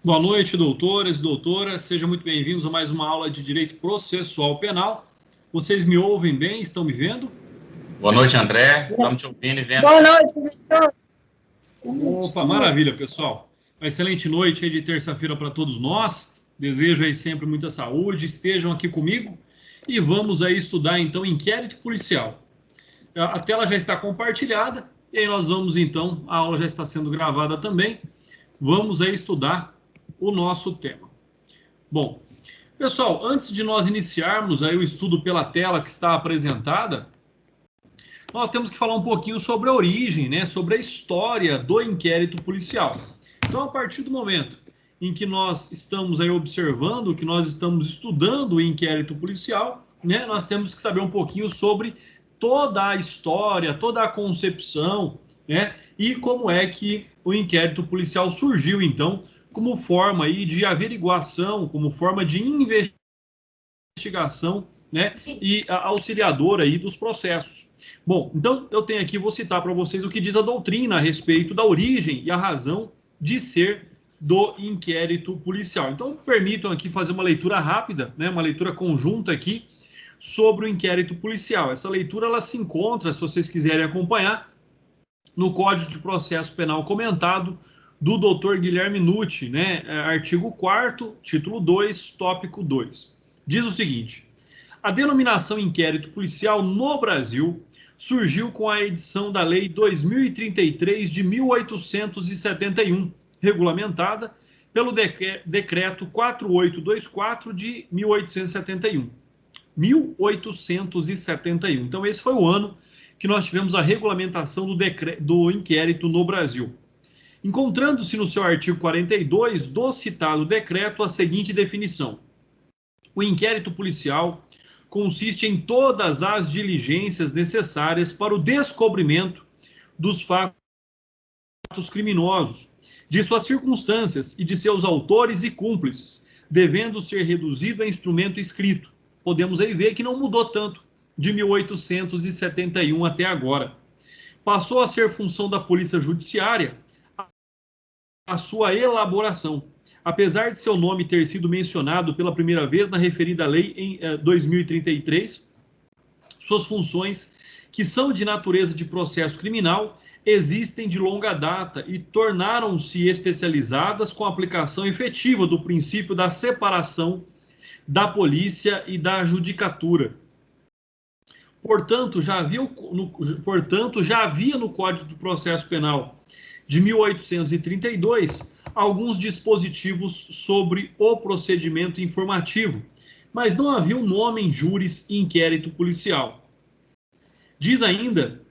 Boa noite, doutores e doutoras. Sejam muito bem-vindos a mais uma aula de Direito Processual Penal. Vocês me ouvem bem? Estão me vendo? Boa noite, André. Estamos te ouvindo e vendo. Boa noite, professor. Opa, maravilha, pessoal. Uma excelente noite aí de terça-feira para todos nós. Desejo aí sempre muita saúde. Estejam aqui comigo e vamos aí estudar, então, inquérito policial. A tela já está compartilhada e aí nós vamos, então, a aula já está sendo gravada também. Vamos aí estudar o nosso tema. Bom, pessoal, antes de nós iniciarmos aí o estudo pela tela que está apresentada, nós temos que falar um pouquinho sobre a origem, né, sobre a história do inquérito policial. Então, a partir do momento em que nós estamos aí observando, que nós estamos estudando o inquérito policial, né, nós temos que saber um pouquinho sobre toda a história, toda a concepção, né, e como é que o inquérito policial surgiu, então, como forma aí de averiguação, como forma de investigação, né, e auxiliador aí dos processos. Bom, então eu tenho aqui, vou citar para vocês o que diz a doutrina a respeito da origem e a razão de ser do inquérito policial. Então, permitam aqui fazer uma leitura rápida, né, uma leitura conjunta aqui sobre o inquérito policial. Essa leitura ela se encontra, se vocês quiserem acompanhar, no Código de Processo Penal comentado do Dr. Guilherme Nucci, né, artigo 4º, título 2, tópico 2. Diz o seguinte: a denominação inquérito policial no Brasil surgiu com a edição da Lei 2033 de 1871, regulamentada pelo Decreto 4824 de 1871. 1871. Então, esse foi o ano que nós tivemos a regulamentação do inquérito no Brasil. Encontrando-se no seu artigo 42 do citado decreto a seguinte definição: o inquérito policial consiste em todas as diligências necessárias para o descobrimento dos fatos criminosos, de suas circunstâncias e de seus autores e cúmplices, devendo ser reduzido a instrumento escrito. Podemos aí ver que não mudou tanto de 1871 até agora. Passou a ser função da Polícia Judiciária a sua elaboração. Apesar de seu nome ter sido mencionado pela primeira vez na referida lei em 2033, suas funções, que são de natureza de processo criminal, existem de longa data e tornaram-se especializadas com a aplicação efetiva do princípio da separação da polícia e da judicatura. Portanto, já havia no Código de Processo Penal de 1832 alguns dispositivos sobre o procedimento informativo, mas não havia um nome em júris inquérito policial. Diz ainda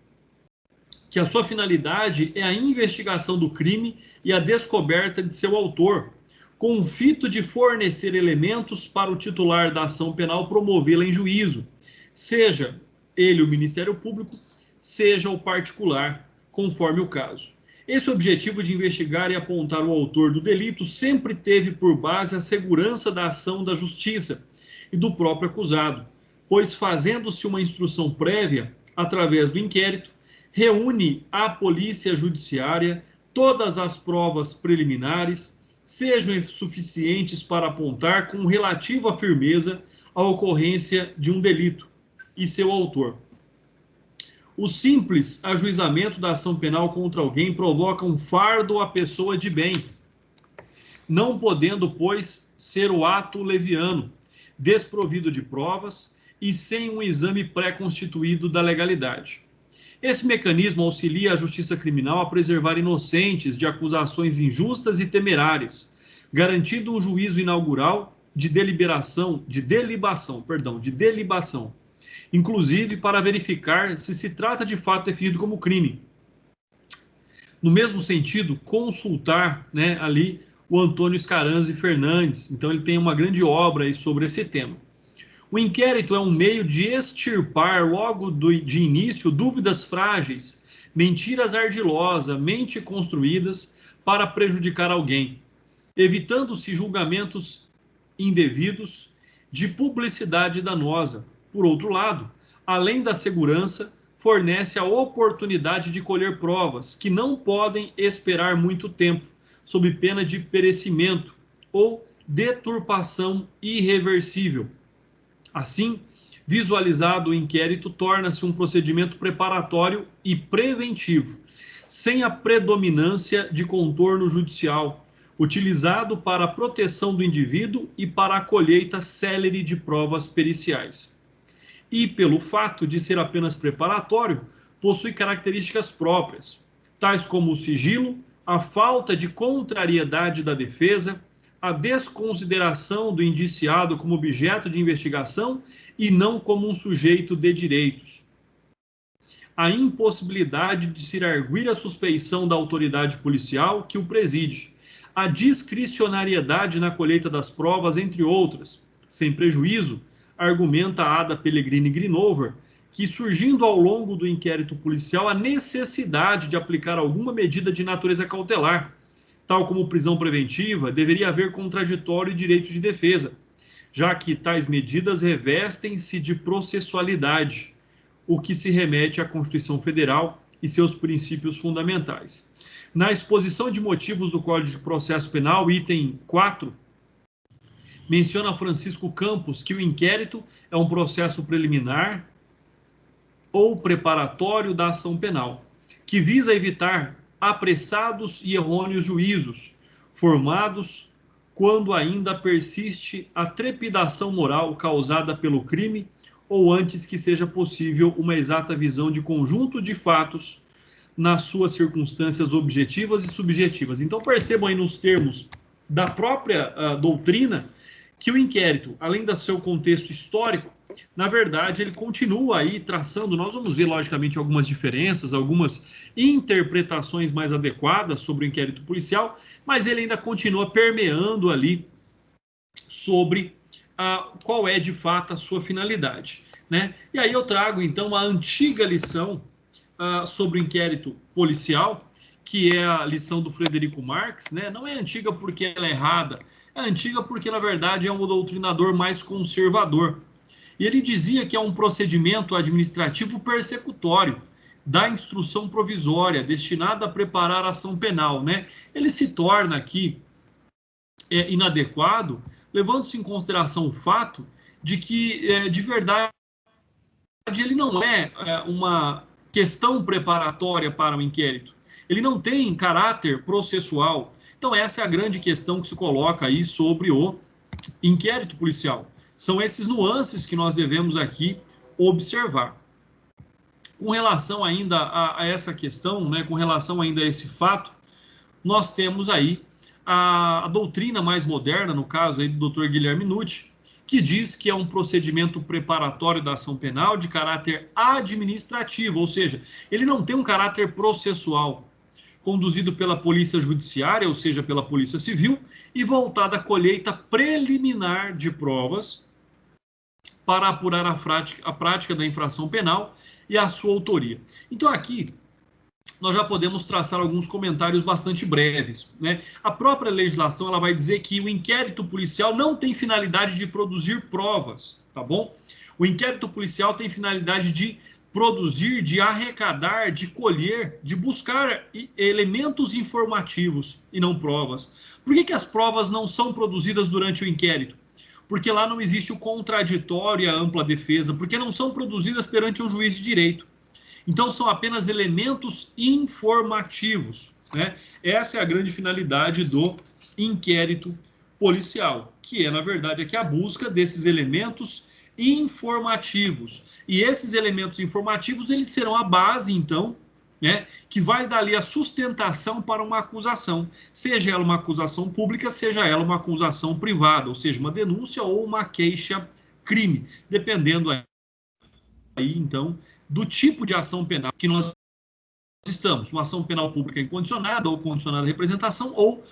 que a sua finalidade é a investigação do crime e a descoberta de seu autor, com o fito de fornecer elementos para o titular da ação penal promovê-la em juízo, seja ele o Ministério Público, seja o particular, conforme o caso. Esse objetivo de investigar e apontar o autor do delito sempre teve por base a segurança da ação da justiça e do próprio acusado, pois, fazendo-se uma instrução prévia, através do inquérito, reúne à Polícia Judiciária todas as provas preliminares, sejam suficientes para apontar com relativa firmeza a ocorrência de um delito e seu autor. O simples ajuizamento da ação penal contra alguém provoca um fardo à pessoa de bem, não podendo, pois, ser o ato leviano, desprovido de provas e sem um exame pré-constituído da legalidade. Esse mecanismo auxilia a justiça criminal a preservar inocentes de acusações injustas e temerárias, garantindo um juízo inaugural de delibação, inclusive para verificar se se trata de fato definido como crime. No mesmo sentido, consultar, né, ali o Antônio Scaranzi Fernandes. Então ele tem uma grande obra aí sobre esse tema. O inquérito é um meio de extirpar logo de início dúvidas frágeis, mentiras ardilosamente construídas para prejudicar alguém, evitando-se julgamentos indevidos de publicidade danosa. Por outro lado, além da segurança, fornece a oportunidade de colher provas que não podem esperar muito tempo, sob pena de perecimento, ou deturpação irreversível. Assim, visualizado o inquérito, torna-se um procedimento preparatório e preventivo, sem a predominância de contorno judicial, utilizado para a proteção do indivíduo e para a colheita célere de provas periciais. E, pelo fato de ser apenas preparatório, possui características próprias, tais como o sigilo, a falta de contrariedade da defesa, a desconsideração do indiciado como objeto de investigação e não como um sujeito de direitos, a impossibilidade de se arguir a suspeição da autoridade policial que o preside, a discricionariedade na colheita das provas, entre outras. Sem prejuízo, argumenta Ada Pellegrini Grinover, que surgindo ao longo do inquérito policial a necessidade de aplicar alguma medida de natureza cautelar, tal como prisão preventiva, deveria haver contraditório e direito de defesa, já que tais medidas revestem-se de processualidade, o que se remete à Constituição Federal e seus princípios fundamentais. Na exposição de motivos do Código de Processo Penal, item 4, menciona Francisco Campos que o inquérito é um processo preliminar ou preparatório da ação penal, que visa evitar apressados e errôneos juízos, formados quando ainda persiste a trepidação moral causada pelo crime ou antes que seja possível uma exata visão de conjunto de fatos nas suas circunstâncias objetivas e subjetivas. Então percebam aí nos termos da própria doutrina que o inquérito, além do seu contexto histórico, na verdade, ele continua aí traçando, nós vamos ver, logicamente, algumas diferenças, algumas interpretações mais adequadas sobre o inquérito policial, mas ele ainda continua permeando ali sobre qual é, de fato, a sua finalidade, né? E aí eu trago, então, a antiga lição sobre o inquérito policial, que é a lição do Frederico Marx, né? Não é antiga porque ela é errada, é antiga porque, na verdade, é um doutrinador mais conservador. E ele dizia que é um procedimento administrativo persecutório da instrução provisória, destinada a preparar a ação penal, né? Ele se torna aqui inadequado, levando-se em consideração o fato de que, de verdade, ele não é uma questão preparatória para o inquérito. Ele não tem caráter processual. Então, essa é a grande questão que se coloca aí sobre o inquérito policial. São esses nuances que nós devemos aqui observar. Com relação ainda a essa questão, né, com relação ainda a esse fato, nós temos aí a doutrina mais moderna, no caso aí do Dr. Guilherme Nucci, que diz que é um procedimento preparatório da ação penal de caráter administrativo, ou seja, ele não tem um caráter processual, conduzido pela polícia judiciária, ou seja, pela polícia civil, e voltado à colheita preliminar de provas para apurar a prática da infração penal e a sua autoria. Então aqui nós já podemos traçar alguns comentários bastante breves, né? A própria legislação ela vai dizer que o inquérito policial não tem finalidade de produzir provas, tá bom? O inquérito policial tem finalidade de produzir, de arrecadar, de colher, de buscar elementos informativos e não provas. Por que as provas não são produzidas durante o inquérito? Porque lá não existe o contraditório e a ampla defesa, porque não são produzidas perante um juiz de direito. Então, são apenas elementos informativos, né? Essa é a grande finalidade do inquérito policial, que é, na verdade, aqui a busca desses elementos informativos. E esses elementos informativos, eles serão a base, então, né, que vai dar ali a sustentação para uma acusação, seja ela uma acusação pública, seja ela uma acusação privada, ou seja, uma denúncia ou uma queixa-crime, dependendo aí, então, do tipo de ação penal que nós estamos, uma ação penal pública incondicionada ou condicionada à representação ou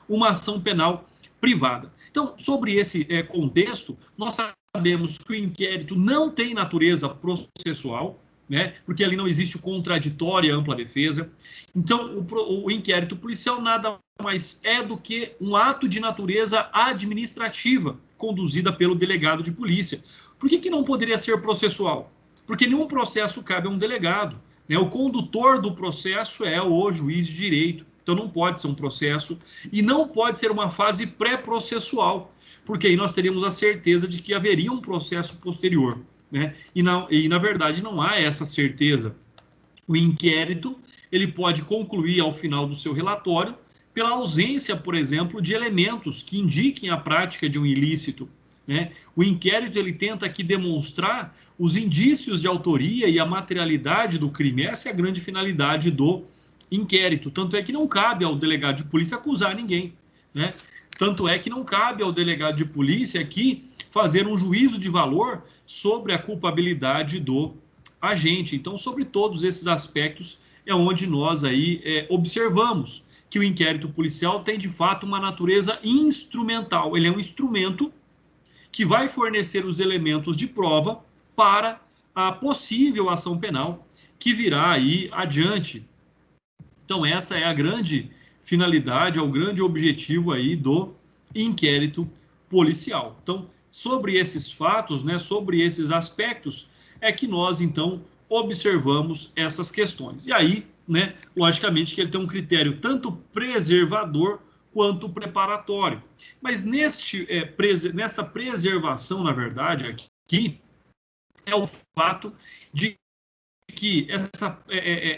uma ação penal privada. Então, sobre esse contexto, nós sabemos que o inquérito não tem natureza processual, né, porque ali não existe o contraditório e a ampla defesa. Então, o inquérito policial nada mais é do que um ato de natureza administrativa, conduzida pelo delegado de polícia. Por que não poderia ser processual? Porque nenhum processo cabe a um delegado, né? O condutor do processo é o juiz de direito. Então não pode ser um processo e não pode ser uma fase pré-processual, porque aí nós teríamos a certeza de que haveria um processo posterior, né? E na verdade não há essa certeza. O inquérito ele pode concluir ao final do seu relatório pela ausência, por exemplo, de elementos que indiquem a prática de um ilícito, né? O inquérito ele tenta aqui demonstrar os indícios de autoria e a materialidade do crime. Essa é a grande finalidade do inquérito. Tanto é que não cabe ao delegado de polícia acusar ninguém, né? Tanto é que não cabe ao delegado de polícia aqui fazer um juízo de valor sobre a culpabilidade do agente. Então, sobre todos esses aspectos é onde nós aí observamos que o inquérito policial tem de fato uma natureza instrumental. Ele é um instrumento que vai fornecer os elementos de prova para a possível ação penal que virá aí adiante. Então, essa é a grande finalidade, é o grande objetivo aí do inquérito policial. Então, sobre esses fatos, né, sobre esses aspectos, é que nós, então, observamos essas questões. E aí, né, logicamente que ele tem um critério tanto preservador quanto preparatório. Mas nesta preservação, na verdade, aqui, é o fato de que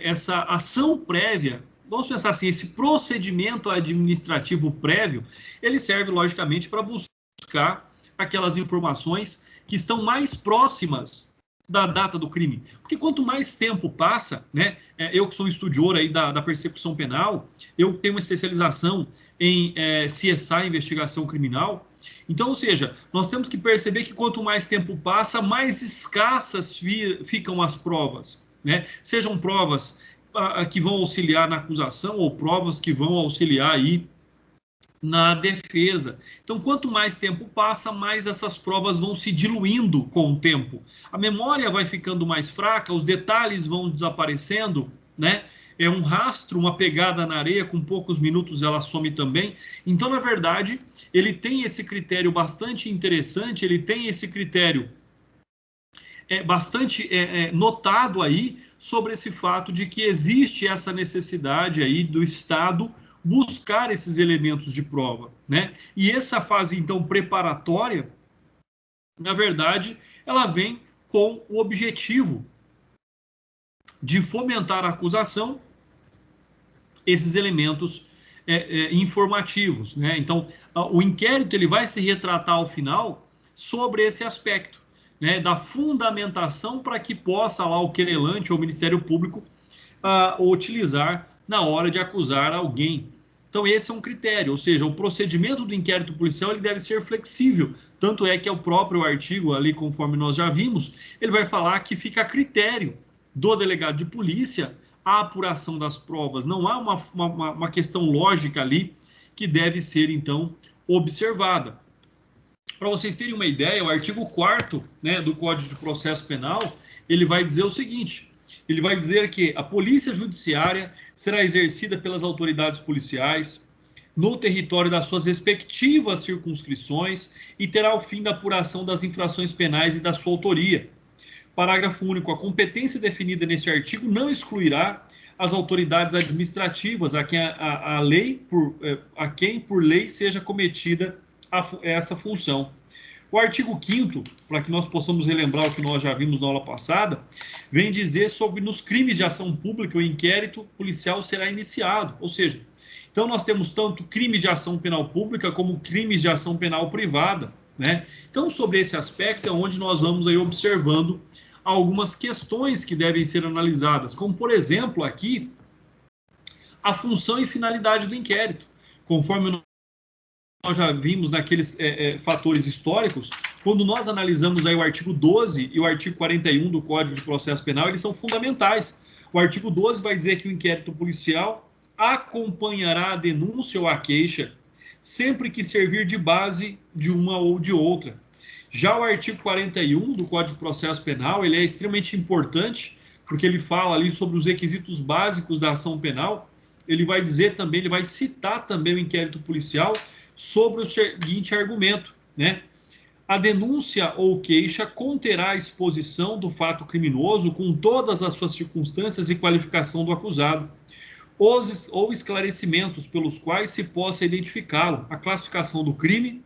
essa ação prévia, vamos pensar assim, esse procedimento administrativo prévio, ele serve, logicamente, para buscar aquelas informações que estão mais próximas da data do crime. Porque quanto mais tempo passa, né, eu que sou um estudioso aí da persecução penal, eu tenho uma especialização em CSI, investigação criminal. Então, ou seja, nós temos que perceber que quanto mais tempo passa, mais escassas ficam as provas, né? Sejam provas que vão auxiliar na acusação ou provas que vão auxiliar aí na defesa. Então, quanto mais tempo passa, mais essas provas vão se diluindo com o tempo. A memória vai ficando mais fraca, os detalhes vão desaparecendo, né? É um rastro, uma pegada na areia, com poucos minutos ela some também. Então, na verdade, ele tem esse critério bastante interessante, ele tem esse critério bastante notado aí sobre esse fato de que existe essa necessidade aí do Estado buscar esses elementos de prova, né? E essa fase, então, preparatória, na verdade, ela vem com o objetivo de fomentar a acusação, esses elementos informativos, né? Então, o inquérito ele vai se retratar ao final sobre esse aspecto, né, da fundamentação para que possa lá o querelante ou o Ministério Público utilizar na hora de acusar alguém. Então, esse é um critério, ou seja, o procedimento do inquérito policial ele deve ser flexível. Tanto é que é o próprio artigo ali, conforme nós já vimos, ele vai falar que fica a critério do delegado de polícia a apuração das provas. Não há uma questão lógica ali que deve ser, então, observada. Para vocês terem uma ideia, o artigo 4º, né, do Código de Processo Penal, ele vai dizer o seguinte: ele vai dizer que a polícia judiciária será exercida pelas autoridades policiais no território das suas respectivas circunscrições e terá o fim da apuração das infrações penais e da sua autoria. Parágrafo único. A competência definida neste artigo não excluirá as autoridades administrativas a quem por lei seja cometida essa função. O artigo 5º, para que nós possamos relembrar o que nós já vimos na aula passada, vem dizer sobre nos crimes de ação pública o inquérito policial será iniciado. Ou seja, então nós temos tanto crimes de ação penal pública como crimes de ação penal privada, né? Então, sobre esse aspecto é onde nós vamos aí observando algumas questões que devem ser analisadas, como, por exemplo, aqui, a função e finalidade do inquérito. Conforme nós já vimos naqueles fatores históricos, quando nós analisamos aí o artigo 12 e o artigo 41 do Código de Processo Penal, eles são fundamentais. O artigo 12 vai dizer que o inquérito policial acompanhará a denúncia ou a queixa sempre que servir de base de uma ou de outra. Já o artigo 41 do Código de Processo Penal, ele é extremamente importante, porque ele fala ali sobre os requisitos básicos da ação penal. Ele vai dizer também, ele vai citar também o inquérito policial sobre o seguinte argumento, né? A denúncia ou queixa conterá a exposição do fato criminoso com todas as suas circunstâncias e qualificação do acusado. ou esclarecimentos pelos quais se possa identificá-lo, a classificação do crime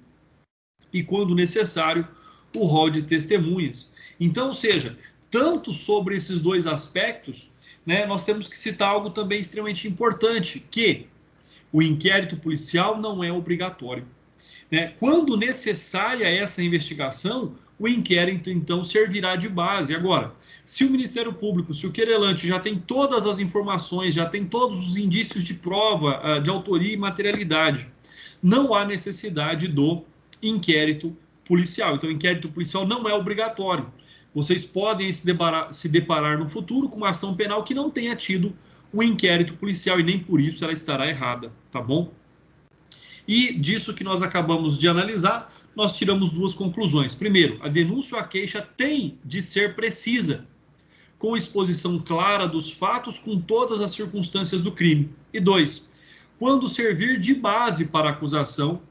e, quando necessário, o rol de testemunhas. Então, ou seja, tanto sobre esses dois aspectos, né, nós temos que citar algo também extremamente importante, que o inquérito policial não é obrigatório. Né? Quando necessária essa investigação, o inquérito, então, servirá de base. Agora, se o Ministério Público, se o querelante já tem todas as informações, já tem todos os indícios de prova, de autoria e materialidade, não há necessidade do inquérito policial. Então, o inquérito policial não é obrigatório. Vocês podem se deparar no futuro com uma ação penal que não tenha tido um inquérito policial e nem por isso ela estará errada, tá bom? E disso que nós acabamos de analisar, nós tiramos duas conclusões. Primeiro, a denúncia ou a queixa tem de ser precisa, com exposição clara dos fatos com todas as circunstâncias do crime. E dois, quando servir de base para a acusação,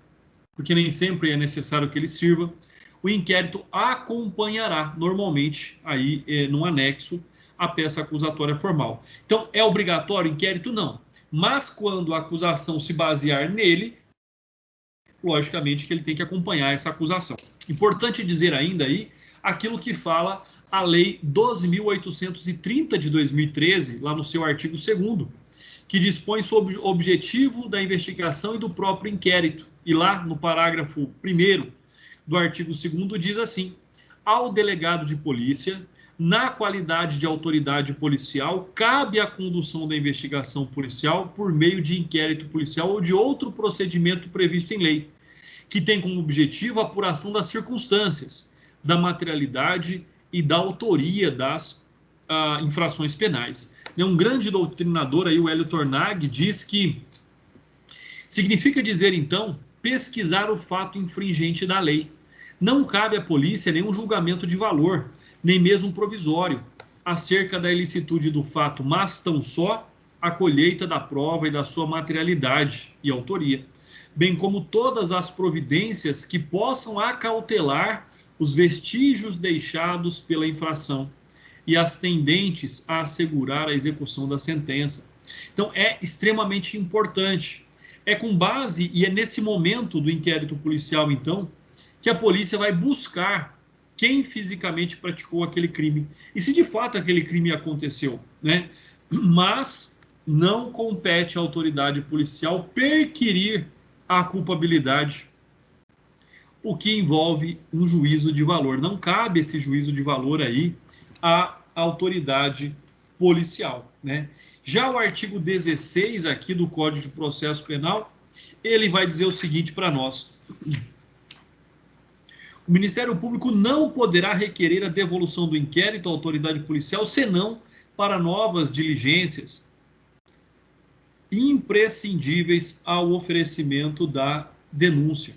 porque nem sempre é necessário que ele sirva, o inquérito acompanhará normalmente aí no anexo a peça acusatória formal. Então, é obrigatório o inquérito? Não. Mas quando a acusação se basear nele, logicamente que ele tem que acompanhar essa acusação. Importante dizer ainda aí aquilo que fala a Lei 12.830 de 2013, lá no seu artigo 2º, que dispõe sobre o objetivo da investigação e do próprio inquérito. E lá no parágrafo 1º do artigo 2º diz assim: ao delegado de polícia, na qualidade de autoridade policial, cabe a condução da investigação policial por meio de inquérito policial ou de outro procedimento previsto em lei, que tem como objetivo a apuração das circunstâncias, da materialidade e da autoria das infrações penais. Um grande doutrinador, aí, o Hélio Tornag, diz que significa dizer, então, pesquisar o fato infringente da lei. Não cabe à polícia nenhum julgamento de valor, nem mesmo provisório, acerca da ilicitude do fato, mas tão só a colheita da prova e da sua materialidade e autoria, bem como todas as providências que possam acautelar os vestígios deixados pela infração e as tendentes a assegurar a execução da sentença. Então, é extremamente importante. É com base, e é nesse momento do inquérito policial, então, que a polícia vai buscar quem fisicamente praticou aquele crime. E se de fato aquele crime aconteceu, né? Mas não compete à autoridade policial perquirir a culpabilidade, o que envolve um juízo de valor. Não cabe esse juízo de valor aí à autoridade policial, né? Já o artigo 16 aqui do Código de Processo Penal, ele vai dizer o seguinte para nós: o Ministério Público não poderá requerer a devolução do inquérito à autoridade policial, senão para novas diligências imprescindíveis ao oferecimento da denúncia.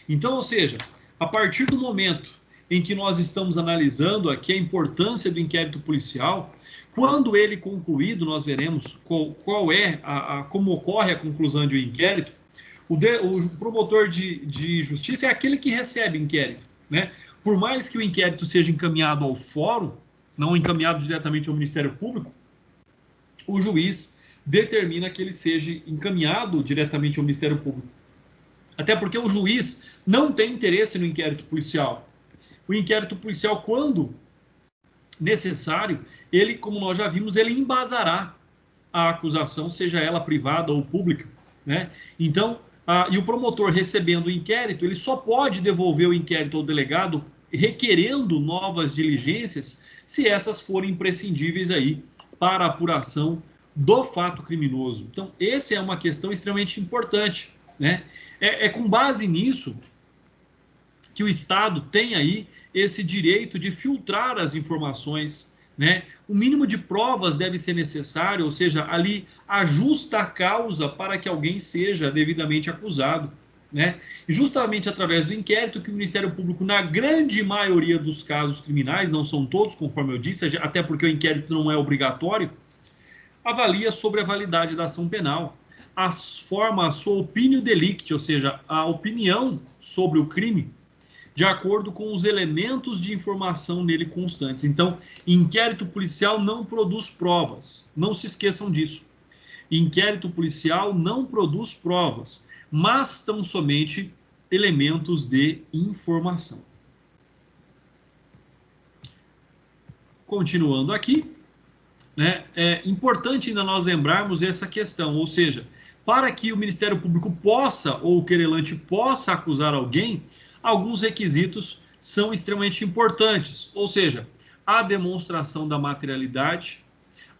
Então, ou seja, a partir do momento em que nós estamos analisando aqui a importância do inquérito policial, quando ele concluído, nós veremos como ocorre a conclusão de um inquérito. O promotor de justiça é aquele que recebe inquérito, né? Por mais que o inquérito seja encaminhado ao fórum, não encaminhado diretamente ao Ministério Público, o juiz determina que ele seja encaminhado diretamente ao Ministério Público. Até porque o juiz não tem interesse no inquérito policial. O inquérito policial, quando necessário, ele, como nós já vimos, ele embasará a acusação, seja ela privada ou pública, né? Então, e o promotor recebendo o inquérito, ele só pode devolver o inquérito ao delegado requerendo novas diligências, se essas forem imprescindíveis aí para a apuração do fato criminoso. Então, essa é uma questão extremamente importante, né? É com base nisso que o Estado tem aí esse direito de filtrar as informações, né? O mínimo de provas deve ser necessário, ou seja, ali a justa causa para que alguém seja devidamente acusado, né? E justamente através do inquérito que o Ministério Público, na grande maioria dos casos criminais, não são todos, conforme eu disse, até porque o inquérito não é obrigatório, avalia sobre a validade da ação penal, forma a sua opinião delicti, ou seja, a opinião sobre o crime, de acordo com os elementos de informação nele constantes. Então, inquérito policial não produz provas, não se esqueçam disso. Inquérito policial não produz provas, mas tão somente elementos de informação. Continuando aqui, né, é importante ainda nós lembrarmos essa questão, ou seja, para que o Ministério Público possa, ou o querelante possa acusar alguém, alguns requisitos são extremamente importantes, ou seja, a demonstração da materialidade,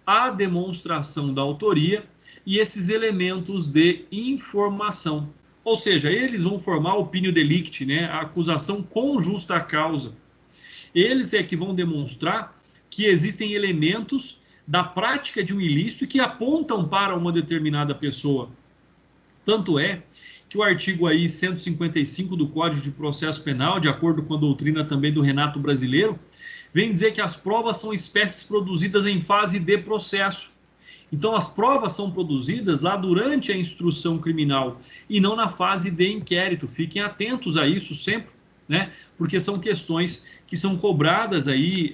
a demonstração da autoria e esses elementos de informação. Ou seja, eles vão formar o opinio delicti, né, a acusação com justa causa. Eles é que vão demonstrar que existem elementos da prática de um ilícito que apontam para uma determinada pessoa. Tanto é que o artigo aí 155 do Código de Processo Penal, de acordo com a doutrina também do Renato Brasileiro, vem dizer que as provas são espécies produzidas em fase de processo. Então, as provas são produzidas lá durante a instrução criminal e não na fase de inquérito. Fiquem atentos a isso sempre, né? Porque são questões que são cobradas aí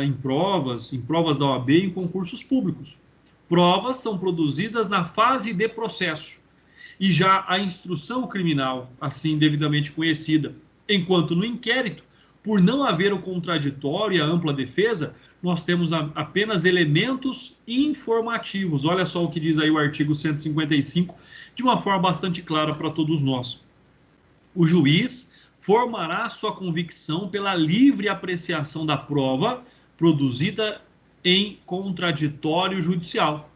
em provas da OAB e em concursos públicos. Provas são produzidas na fase de processo e já a instrução criminal, assim devidamente conhecida, enquanto no inquérito, por não haver o contraditório e a ampla defesa, nós temos apenas elementos informativos. Olha só o que diz aí o artigo 155, de uma forma bastante clara para todos nós. O juiz formará sua convicção pela livre apreciação da prova produzida em contraditório judicial,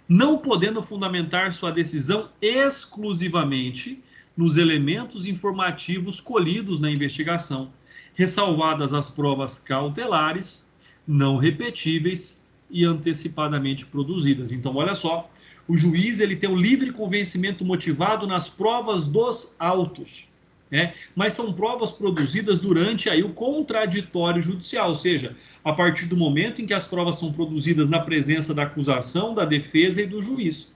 não podendo fundamentar sua decisão exclusivamente nos elementos informativos colhidos na investigação, ressalvadas as provas cautelares, não repetíveis e antecipadamente produzidas. Então, olha só, o juiz ele tem o livre convencimento motivado nas provas dos autos, né? Mas são provas produzidas durante aí o contraditório judicial, ou seja, a partir do momento em que as provas são produzidas na presença da acusação, da defesa e do juiz.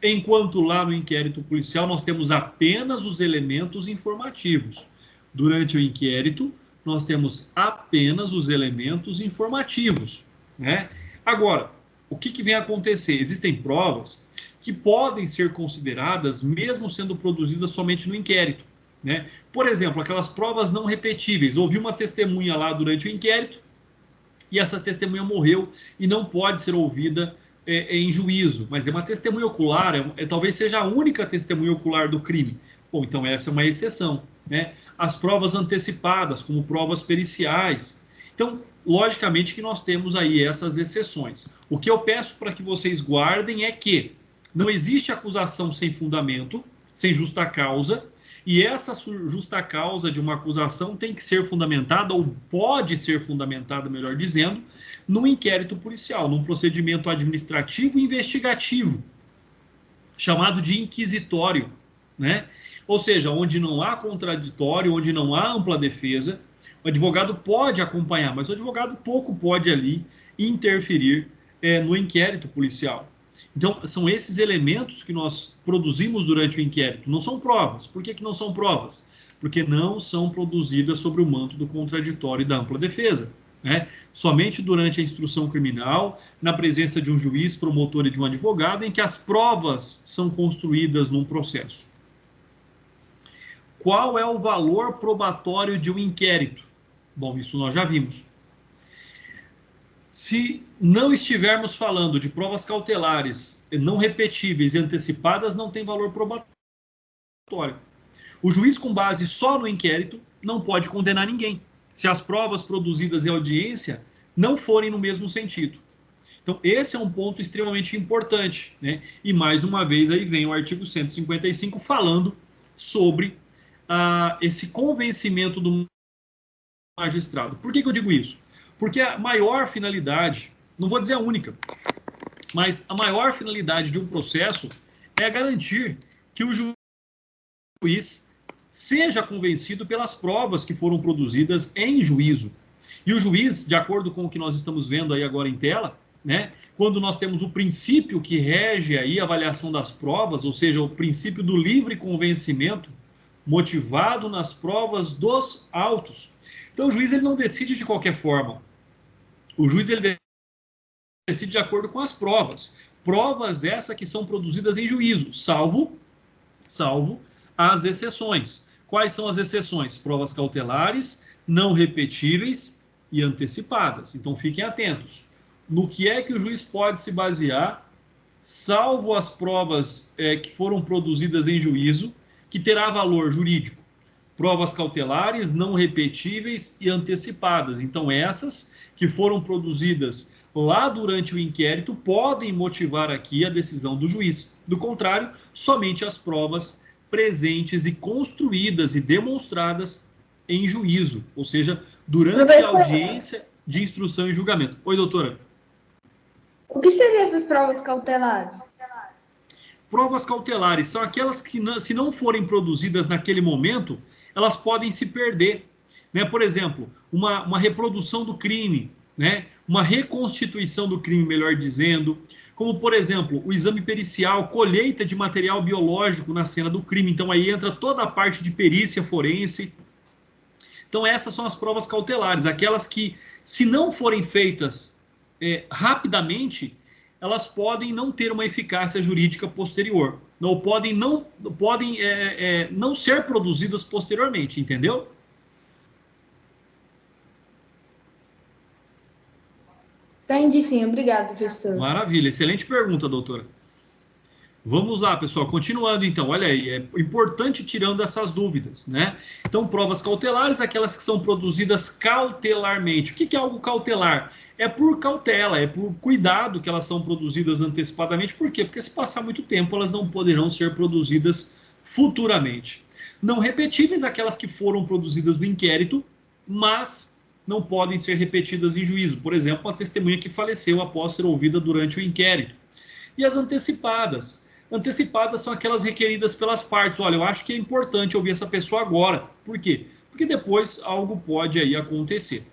Enquanto lá no inquérito policial nós temos apenas os elementos informativos. Durante o inquérito, nós temos apenas os elementos informativos, né? Agora, o que vem a acontecer? Existem provas que podem ser consideradas mesmo sendo produzidas somente no inquérito, né? Por exemplo, aquelas provas não repetíveis. Houve uma testemunha lá durante o inquérito e essa testemunha morreu e não pode ser ouvida em juízo, mas é uma testemunha ocular, talvez seja a única testemunha ocular do crime. Bom, então essa é uma exceção, né? As provas antecipadas, como provas periciais. Então, logicamente que nós temos aí essas exceções. O que eu peço para que vocês guardem é que não existe acusação sem fundamento, sem justa causa, e essa justa causa de uma acusação tem que ser fundamentada, ou pode ser fundamentada, melhor dizendo, no inquérito policial, num procedimento administrativo e investigativo, chamado de inquisitório, né? Ou seja, onde não há contraditório, onde não há ampla defesa, o advogado pode acompanhar, mas o advogado pouco pode ali interferir no inquérito policial. Então, são esses elementos que nós produzimos durante o inquérito. Não são provas. Por que não são provas? Porque não são produzidas sobre o manto do contraditório e da ampla defesa, né? Somente durante a instrução criminal, na presença de um juiz, promotor e de um advogado, em que as provas são construídas num processo. Qual é o valor probatório de um inquérito? Bom, isso nós já vimos. Se não estivermos falando de provas cautelares, não repetíveis e antecipadas, não tem valor probatório. O juiz, com base só no inquérito, não pode condenar ninguém, se as provas produzidas em audiência não forem no mesmo sentido. Então, esse é um ponto extremamente importante, né? E, mais uma vez, aí vem o artigo 155 falando sobre esse convencimento do magistrado. Por que eu digo isso? Porque a maior finalidade, não vou dizer a única, mas a maior finalidade de um processo é garantir que o juiz seja convencido pelas provas que foram produzidas em juízo. E o juiz, de acordo com o que nós estamos vendo aí agora em tela, né, quando nós temos o princípio que rege aí a avaliação das provas, ou seja, o princípio do livre convencimento, motivado nas provas dos autos. Então o juiz ele não decide de qualquer forma. O juiz ele decide de acordo com as provas. Provas essas que são produzidas em juízo, salvo as exceções. Quais são as exceções? Provas cautelares, não repetíveis e antecipadas. Então, fiquem atentos. No que é que o juiz pode se basear, salvo as provas que foram produzidas em juízo, que terá valor jurídico? Provas cautelares, não repetíveis e antecipadas. Então, essas que foram produzidas lá durante o inquérito podem motivar aqui a decisão do juiz. Do contrário, somente as provas presentes e construídas e demonstradas em juízo, ou seja, durante a audiência de instrução e julgamento. Oi, doutora. O que seriam essas provas cautelares? Provas cautelares são aquelas que, se não forem produzidas naquele momento, elas podem se perder. Né? Por exemplo, uma reprodução do crime, né? Uma reconstituição do crime, melhor dizendo, como, por exemplo, o exame pericial, colheita de material biológico na cena do crime. Então, aí entra toda a parte de perícia forense. Então, essas são as provas cautelares, aquelas que, se não forem feitas rapidamente, elas podem não ter uma eficácia jurídica posterior, ou podem não ser produzidas posteriormente, entendeu? Entendi, sim. Obrigado, professor. Maravilha, excelente pergunta, doutora. Vamos lá, pessoal, continuando então, olha aí, é importante tirando essas dúvidas, né? Então, provas cautelares, aquelas que são produzidas cautelarmente. O que é algo cautelar? É por cautela, é por cuidado que elas são produzidas antecipadamente. Por quê? Porque se passar muito tempo, elas não poderão ser produzidas futuramente. Não repetíveis, aquelas que foram produzidas no inquérito, mas não podem ser repetidas em juízo. Por exemplo, uma testemunha que faleceu após ser ouvida durante o inquérito. E as antecipadas. Antecipadas são aquelas requeridas pelas partes. Olha, eu acho que é importante ouvir essa pessoa agora. Por quê? Porque depois algo pode aí acontecer.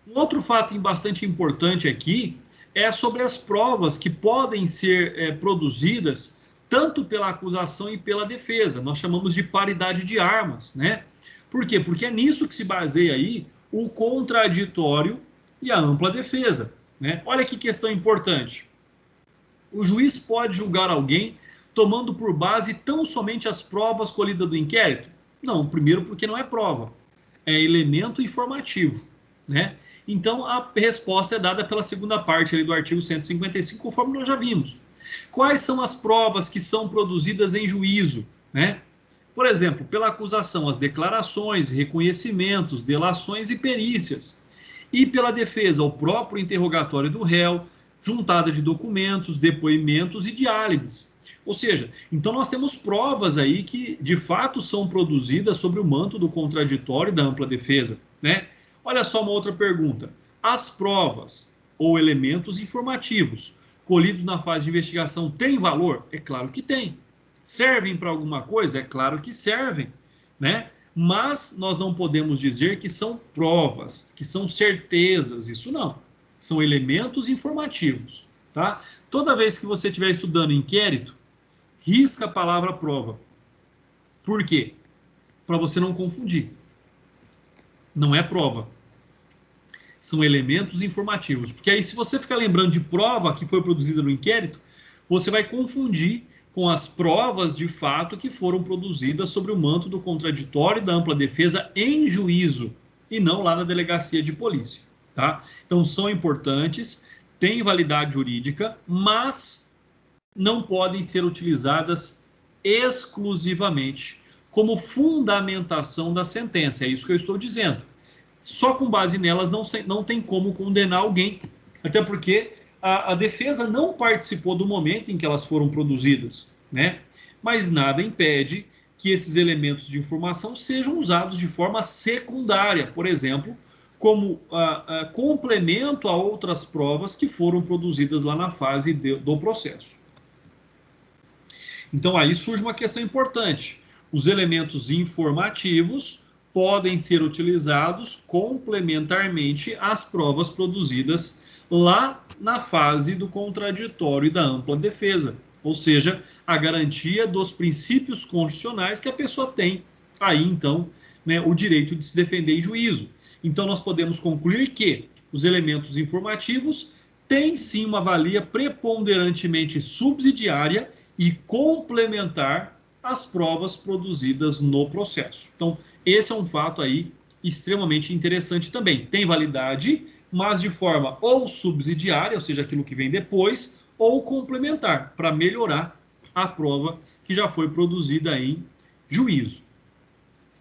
Um outro fato bastante importante aqui é sobre as provas que podem ser produzidas tanto pela acusação e pela defesa. Nós chamamos de paridade de armas, né? Por quê? Porque é nisso que se baseia aí o contraditório e a ampla defesa, né? Olha que questão importante. O juiz pode julgar alguém tomando por base tão somente as provas colhidas do inquérito? Não, primeiro porque não é prova, é elemento informativo, né? Então, a resposta é dada pela segunda parte ali do artigo 155, conforme nós já vimos. Quais são as provas que são produzidas em juízo, né? Por exemplo, pela acusação, as declarações, reconhecimentos, delações e perícias. E pela defesa, o próprio interrogatório do réu, juntada de documentos, depoimentos e diálogos. Ou seja, então nós temos provas aí que de fato são produzidas sobre o manto do contraditório e da ampla defesa, né? Olha só uma outra pergunta. As provas ou elementos informativos colhidos na fase de investigação têm valor? É claro que tem. Servem para alguma coisa? É claro que servem, né? Mas nós não podemos dizer que são provas, que são certezas, isso não. São elementos informativos, tá? Toda vez que você estiver estudando inquérito, risca a palavra prova. Por quê? Para você não confundir. Não é prova. São elementos informativos. Porque aí, se você ficar lembrando de prova que foi produzida no inquérito, você vai confundir com as provas de fato que foram produzidas sobre o manto do contraditório e da ampla defesa em juízo, e não lá na delegacia de polícia. Tá? Então, são importantes, têm validade jurídica, mas não podem ser utilizadas exclusivamente como fundamentação da sentença. É isso que eu estou dizendo. Só com base nelas não tem como condenar alguém, até porque a defesa não participou do momento em que elas foram produzidas, né? Mas nada impede que esses elementos de informação sejam usados de forma secundária, por exemplo, como complemento a outras provas que foram produzidas lá na fase do processo. Então, aí surge uma questão importante. Os elementos informativos podem ser utilizados complementarmente às provas produzidas lá na fase do contraditório e da ampla defesa, ou seja, a garantia dos princípios constitucionais que a pessoa tem aí, então, né, o direito de se defender em juízo. Então, nós podemos concluir que os elementos informativos tem sim uma valia preponderantemente subsidiária e complementar às provas produzidas no processo. Então, esse é um fato aí extremamente interessante também. Tem validade, mas de forma ou subsidiária, ou seja, aquilo que vem depois, ou complementar, para melhorar a prova que já foi produzida em juízo.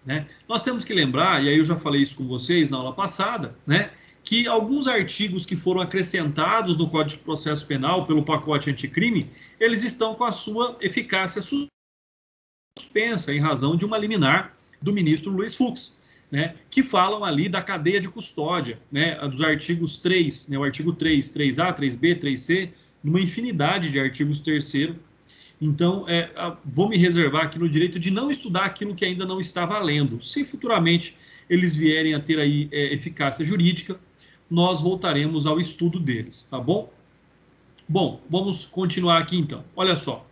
Né? Nós temos que lembrar, e aí eu já falei isso com vocês na aula passada, né, que alguns artigos que foram acrescentados no Código de Processo Penal pelo pacote anticrime, eles estão com a sua eficácia suspensa em razão de uma liminar do ministro Luiz Fux, né, que falam ali da cadeia de custódia, né, dos artigos 3, né, o artigo 3, 3A, 3B, 3C, numa infinidade de artigos terceiro. Então, vou me reservar aqui no direito de não estudar aquilo que ainda não está valendo. Se futuramente eles vierem a ter aí eficácia jurídica, nós voltaremos ao estudo deles, tá bom? Bom, vamos continuar aqui então. Olha só.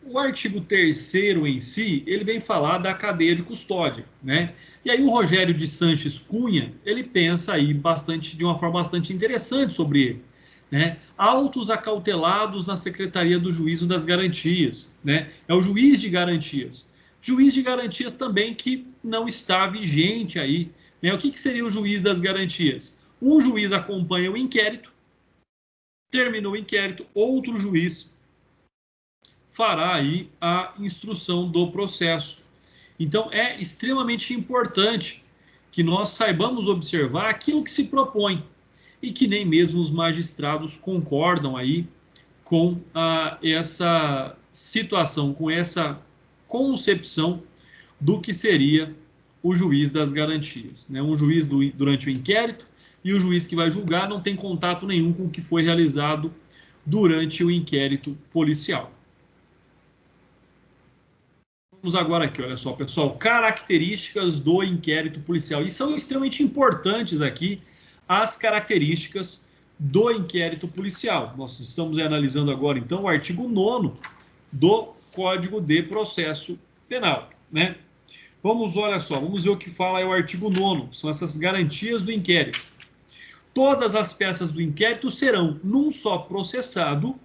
O artigo 3º em si, ele vem falar da cadeia de custódia, né? E aí o Rogério de Sanches Cunha, ele pensa aí de uma forma bastante interessante sobre ele, né? Autos acautelados na Secretaria do Juízo das Garantias, né? É o juiz de garantias. Juiz de garantias também que não está vigente aí, né? O que seria o juiz das garantias? Um juiz acompanha o inquérito, terminou o inquérito, outro juiz fará aí a instrução do processo. Então, é extremamente importante que nós saibamos observar aquilo que se propõe e que nem mesmo os magistrados concordam aí com essa situação, com essa concepção do que seria o juiz das garantias, né? Um juiz durante o inquérito e o juiz que vai julgar não tem contato nenhum com o que foi realizado durante o inquérito policial. Vamos agora aqui, olha só, pessoal, características do inquérito policial. E são extremamente importantes aqui as características do inquérito policial. Nós estamos analisando agora, então, o artigo 9º do Código de Processo Penal, né? Olha só, vamos ver o que fala aí o artigo 9º, são essas garantias do inquérito. Todas as peças do inquérito serão, num só processado,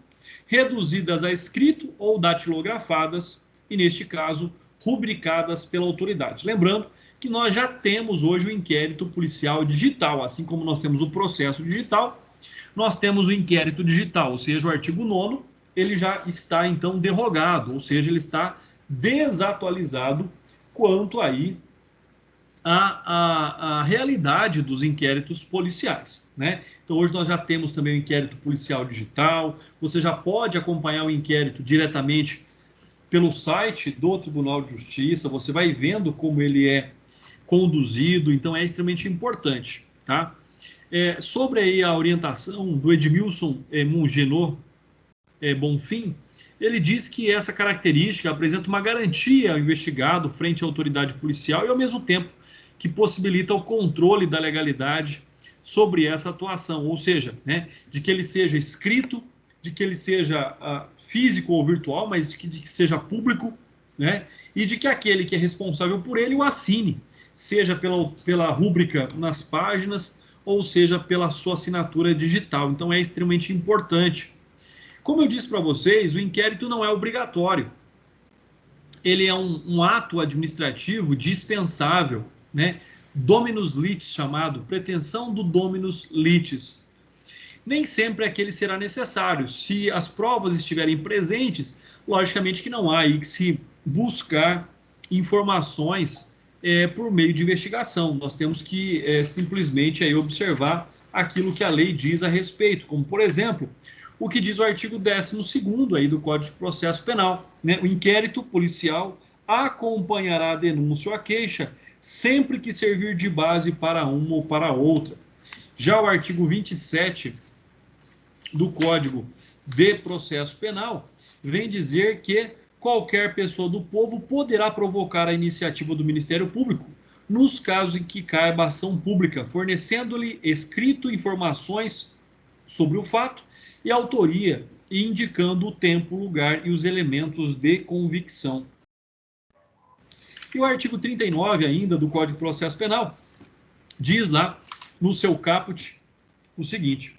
reduzidas a escrito ou datilografadas, e, neste caso, rubricadas pela autoridade. Lembrando que nós já temos hoje o inquérito policial digital, assim como nós temos o processo digital, nós temos o inquérito digital, ou seja, o artigo 9º, ele já está, então, derrogado, ou seja, ele está desatualizado quanto aí a realidade dos inquéritos policiais, né? Então, hoje nós já temos também o inquérito policial digital, você já pode acompanhar o inquérito diretamente pelo site do Tribunal de Justiça, você vai vendo como ele é conduzido, então é extremamente importante, tá? Sobre aí a orientação do Edmilson Mungenor Bonfim, ele diz que essa característica apresenta uma garantia ao investigado frente à autoridade policial e, ao mesmo tempo, que possibilita o controle da legalidade sobre essa atuação, ou seja, né, de que ele seja escrito, de que ele seja físico ou virtual, mas de que seja público, né? E de que aquele que é responsável por ele o assine, seja pela rúbrica nas páginas, ou seja pela sua assinatura digital. Então é extremamente importante. Como eu disse para vocês, o inquérito não é obrigatório. Ele é um ato administrativo dispensável, né? Dominus litis, chamado, pretensão do dominus litis. Nem sempre aquele será necessário. Se as provas estiverem presentes, logicamente que não há aí que se buscar informações por meio de investigação. Nós temos que simplesmente aí observar aquilo que a lei diz a respeito, como, por exemplo, o que diz o artigo 12º aí do Código de Processo Penal, né? O inquérito policial acompanhará a denúncia ou a queixa sempre que servir de base para uma ou para outra. Já o artigo 27 do Código de Processo Penal vem dizer que qualquer pessoa do povo poderá provocar a iniciativa do Ministério Público nos casos em que caiba ação pública, fornecendo-lhe escrito informações sobre o fato e autoria e indicando o tempo, o lugar e os elementos de convicção. E o artigo 39 ainda do Código de Processo Penal diz lá no seu caput o seguinte: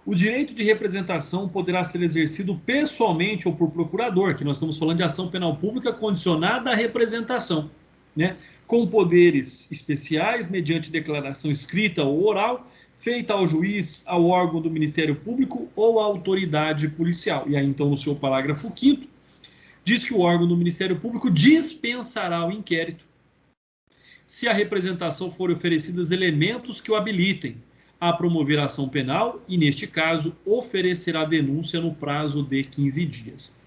o direito de representação poderá ser exercido pessoalmente ou por procurador, que nós estamos falando de ação penal pública condicionada à representação, né? Com poderes especiais, mediante declaração escrita ou oral, feita ao juiz, ao órgão do Ministério Público ou à autoridade policial. E aí, então, no seu parágrafo 5º, diz que o órgão do Ministério Público dispensará o inquérito se a representação for oferecidos elementos que o habilitem a promover a ação penal e, neste caso, oferecerá denúncia no prazo de 15 dias.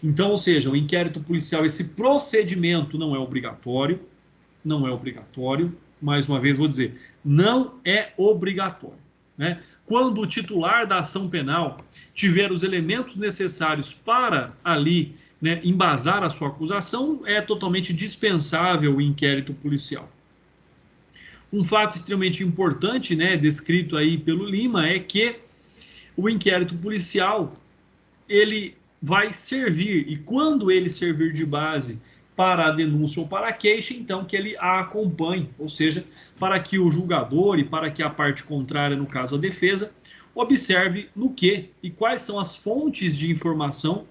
Então, ou seja, o inquérito policial, esse procedimento não é obrigatório, mais uma vez vou dizer, não é obrigatório, né? Quando o titular da ação penal tiver os elementos necessários para ali, né, embasar a sua acusação, é totalmente dispensável o inquérito policial. Um fato extremamente importante, né, descrito aí pelo Lima, é que o inquérito policial, ele vai servir, e quando ele servir de base para a denúncia ou para a queixa, então que ele a acompanhe, ou seja, para que o julgador e para que a parte contrária, no caso a defesa, observe no que e quais são as fontes de informação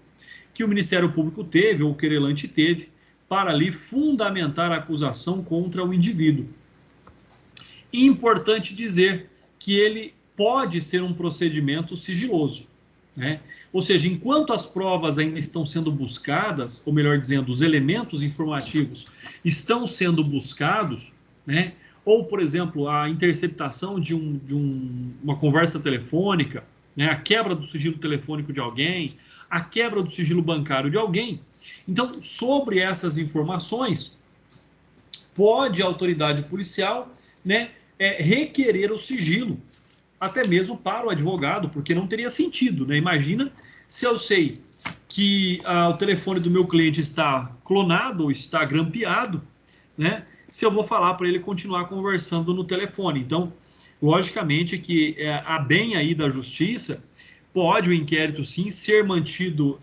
que o Ministério Público teve, ou o querelante teve, para ali fundamentar a acusação contra o indivíduo. E importante dizer que ele pode ser um procedimento sigiloso, né? Ou seja, enquanto as provas ainda estão sendo buscadas, ou melhor dizendo, os elementos informativos estão sendo buscados, né? Ou, por exemplo, a interceptação de uma conversa telefônica, né? A quebra do sigilo telefônico de alguém, a quebra do sigilo bancário de alguém. Então, sobre essas informações, pode a autoridade policial, né, requerer o sigilo, até mesmo para o advogado, porque não teria sentido, né? Imagina se eu sei que o telefone do meu cliente está clonado ou está grampeado, né? Se eu vou falar para ele continuar conversando no telefone. Então, logicamente que a bem aí da justiça, pode o inquérito sim ser mantido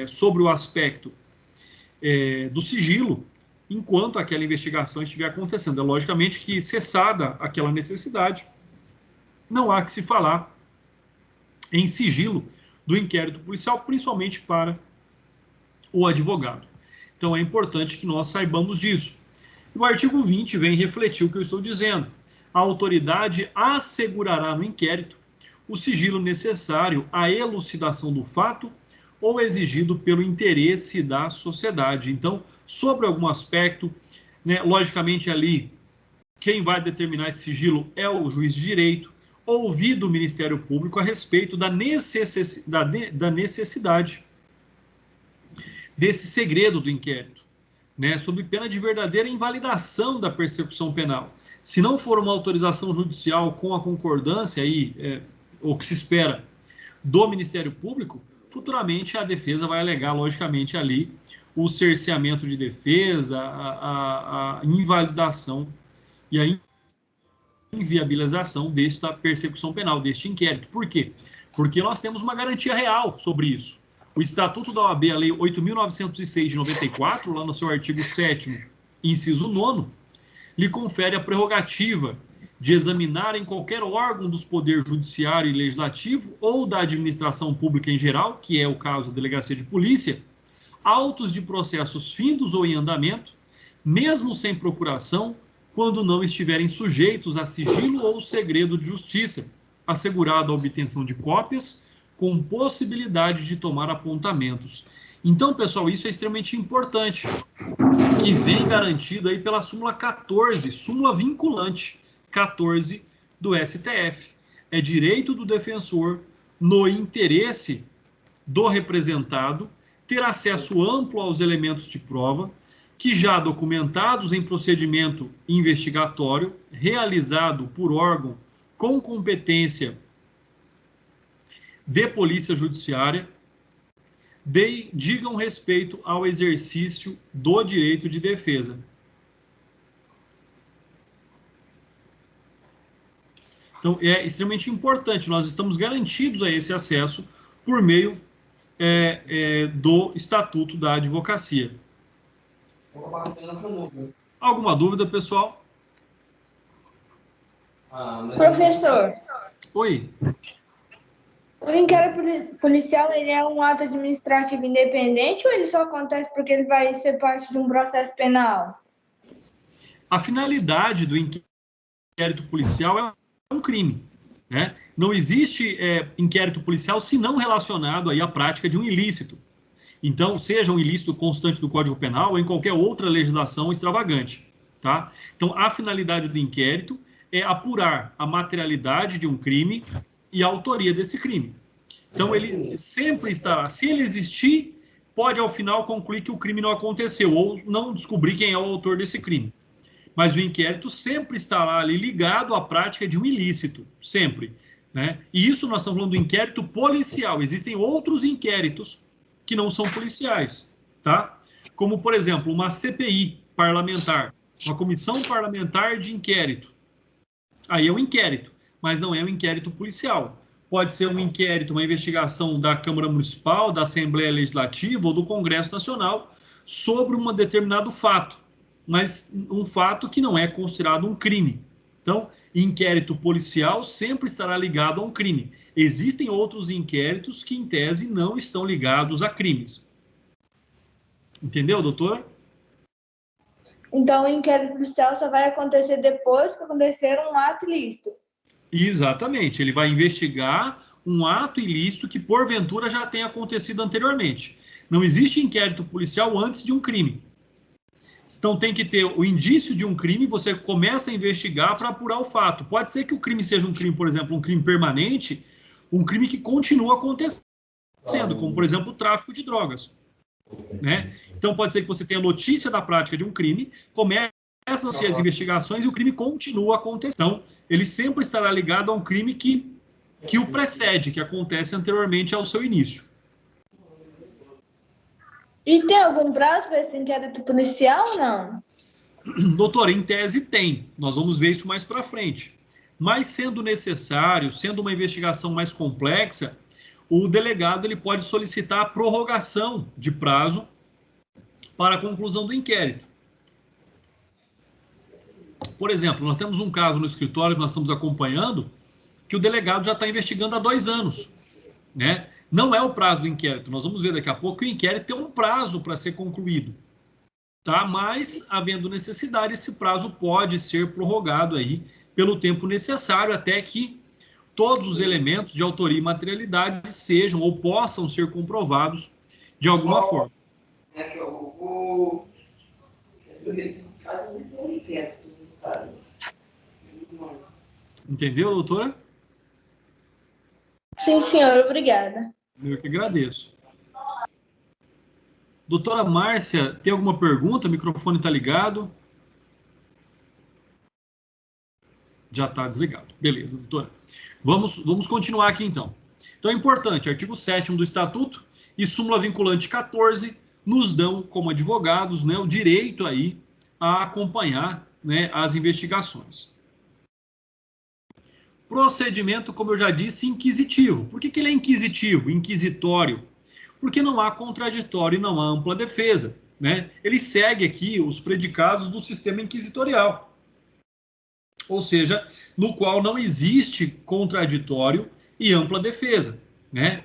sobre o aspecto do sigilo, enquanto aquela investigação estiver acontecendo. É logicamente que, cessada aquela necessidade, não há que se falar em sigilo do inquérito policial, principalmente para o advogado. Então é importante que nós saibamos disso. E o artigo 20 vem refletir o que eu estou dizendo. A autoridade assegurará no inquérito o sigilo necessário à elucidação do fato ou exigido pelo interesse da sociedade. Então, sobre algum aspecto, né, logicamente ali, quem vai determinar esse sigilo é o juiz de direito, ouvido o Ministério Público a respeito da necessidade desse segredo do inquérito, né, sob pena de verdadeira invalidação da persecução penal. Se não for uma autorização judicial com a concordância aí, o que se espera do Ministério Público, futuramente a defesa vai alegar, logicamente, ali o cerceamento de defesa, a invalidação e a inviabilização desta persecução penal, deste inquérito. Por quê? Porque nós temos uma garantia real sobre isso. O Estatuto da OAB, a Lei 8.906 de 94, lá no seu artigo 7º, inciso 9º, lhe confere a prerrogativa de examinar em qualquer órgão dos poderes judiciário e legislativo ou da administração pública em geral, que é o caso da Delegacia de Polícia, autos de processos findos ou em andamento, mesmo sem procuração, quando não estiverem sujeitos a sigilo ou segredo de justiça, assegurada a obtenção de cópias, com possibilidade de tomar apontamentos. Então, pessoal, isso é extremamente importante, que vem garantido aí pela súmula 14, súmula vinculante 14 do STF. É direito do defensor, no interesse do representado, ter acesso amplo aos elementos de prova, que já documentados em procedimento investigatório, realizado por órgão com competência de polícia judiciária, digam respeito ao exercício do direito de defesa. Então, é extremamente importante, nós estamos garantidos a esse acesso por meio do Estatuto da Advocacia. Alguma dúvida, pessoal? Professor, Oi. O inquérito policial, ele é um ato administrativo independente ou ele só acontece porque ele vai ser parte de um processo penal? A finalidade do inquérito policial é um crime, né? Não existe inquérito policial se não relacionado aí à prática de um ilícito. Então, seja um ilícito constante do Código Penal ou em qualquer outra legislação extravagante, tá? Então, a finalidade do inquérito é apurar a materialidade de um crime e a autoria desse crime. Então, ele sempre estará, se ele existir, pode ao final concluir que o crime não aconteceu ou não descobrir quem é o autor desse crime. Mas o inquérito sempre estará ali ligado à prática de um ilícito, sempre, né? E isso nós estamos falando do inquérito policial. Existem outros inquéritos que não são policiais, tá? Como, por exemplo, uma CPI parlamentar, uma comissão parlamentar de inquérito. Aí é um inquérito, mas não é um inquérito policial. Pode ser um inquérito, uma investigação da Câmara Municipal, da Assembleia Legislativa ou do Congresso Nacional sobre um determinado fato, mas um fato que não é considerado um crime. Então, inquérito policial sempre estará ligado a um crime. Existem outros inquéritos que, em tese, não estão ligados a crimes. Entendeu, doutor? Então, o inquérito policial só vai acontecer depois que acontecer um ato ilícito. Exatamente. Ele vai investigar um ato ilícito que, porventura, já tenha acontecido anteriormente. Não existe inquérito policial antes de um crime. Então, tem que ter o indício de um crime, você começa a investigar para apurar o fato. Pode ser que o crime seja um crime, por exemplo, um crime permanente, um crime que continua acontecendo, como, por exemplo, o tráfico de drogas, né? Então, pode ser que você tenha notícia da prática de um crime, começam-se as investigações e o crime continua acontecendo. Então, ele sempre estará ligado a um crime que o precede, que acontece anteriormente ao seu início. E tem algum prazo para esse inquérito policial ou não? Doutor, em tese tem. Nós vamos ver isso mais para frente. Mas sendo necessário, sendo uma investigação mais complexa, o delegado ele pode solicitar a prorrogação de prazo para a conclusão do inquérito. Por exemplo, nós temos um caso no escritório que nós estamos acompanhando que o delegado já está investigando há 2 anos, né? Não é o prazo do inquérito. Nós vamos ver daqui a pouco que o inquérito tem um prazo para ser concluído, tá? Mas, havendo necessidade, esse prazo pode ser prorrogado aí pelo tempo necessário até que todos os elementos de autoria e materialidade sejam ou possam ser comprovados de alguma forma. Entendeu, doutora? Sim, senhor. Obrigada. Eu que agradeço. Doutora Márcia, tem alguma pergunta? O microfone está ligado? Já está desligado. Beleza, doutora. Vamos continuar aqui, então. Então, é importante, artigo 7º do Estatuto e súmula vinculante 14 nos dão, como advogados, né, o direito aí a acompanhar, né, as investigações. Procedimento, como eu já disse, inquisitivo. Por que ele é inquisitivo, inquisitório? Porque não há contraditório e não há ampla defesa, né? Ele segue aqui os predicados do sistema inquisitorial. Ou seja, no qual não existe contraditório e ampla defesa, né?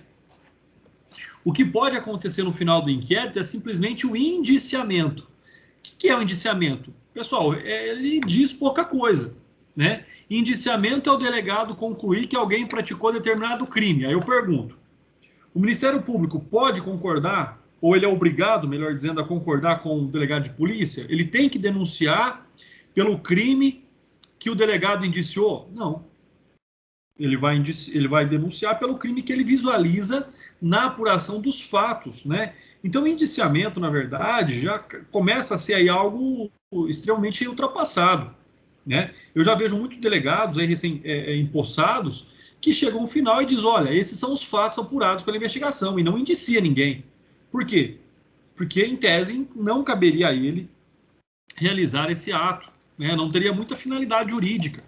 O que pode acontecer no final do inquérito é simplesmente o indiciamento. O que é o indiciamento? Pessoal, ele diz pouca coisa, né? Indiciamento é o delegado concluir que alguém praticou determinado crime. Aí eu pergunto, o Ministério Público pode concordar, ou ele é obrigado, melhor dizendo, a concordar com o delegado de polícia? Ele tem que denunciar pelo crime que o delegado indiciou? Não. Ele vai denunciar pelo crime que ele visualiza na apuração dos fatos, né? Então, o indiciamento, na verdade, já começa a ser aí algo extremamente ultrapassado, né? Eu já vejo muitos delegados aí empossados que chegam no final e dizem, olha, esses são os fatos apurados pela investigação, e não indicia ninguém. Por quê? Porque, em tese, não caberia a ele realizar esse ato, né? Não teria muita finalidade jurídica.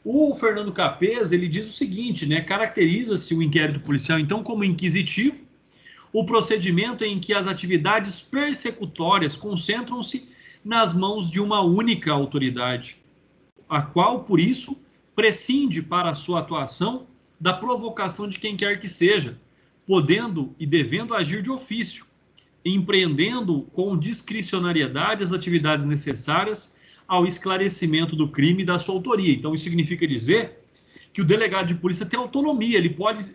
O Fernando Capês, ele diz o seguinte, né? Caracteriza-se o inquérito policial, então, como inquisitivo, o procedimento em que as atividades persecutórias concentram-se nas mãos de uma única autoridade, a qual, por isso, prescinde para a sua atuação da provocação de quem quer que seja, podendo e devendo agir de ofício, empreendendo com discricionariedade as atividades necessárias ao esclarecimento do crime e da sua autoria. Então, isso significa dizer que o delegado de polícia tem autonomia, ele pode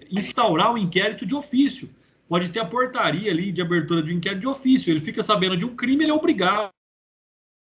instaurar um inquérito de ofício, pode ter a portaria ali de abertura de um inquérito de ofício, ele fica sabendo de um crime, ele é obrigado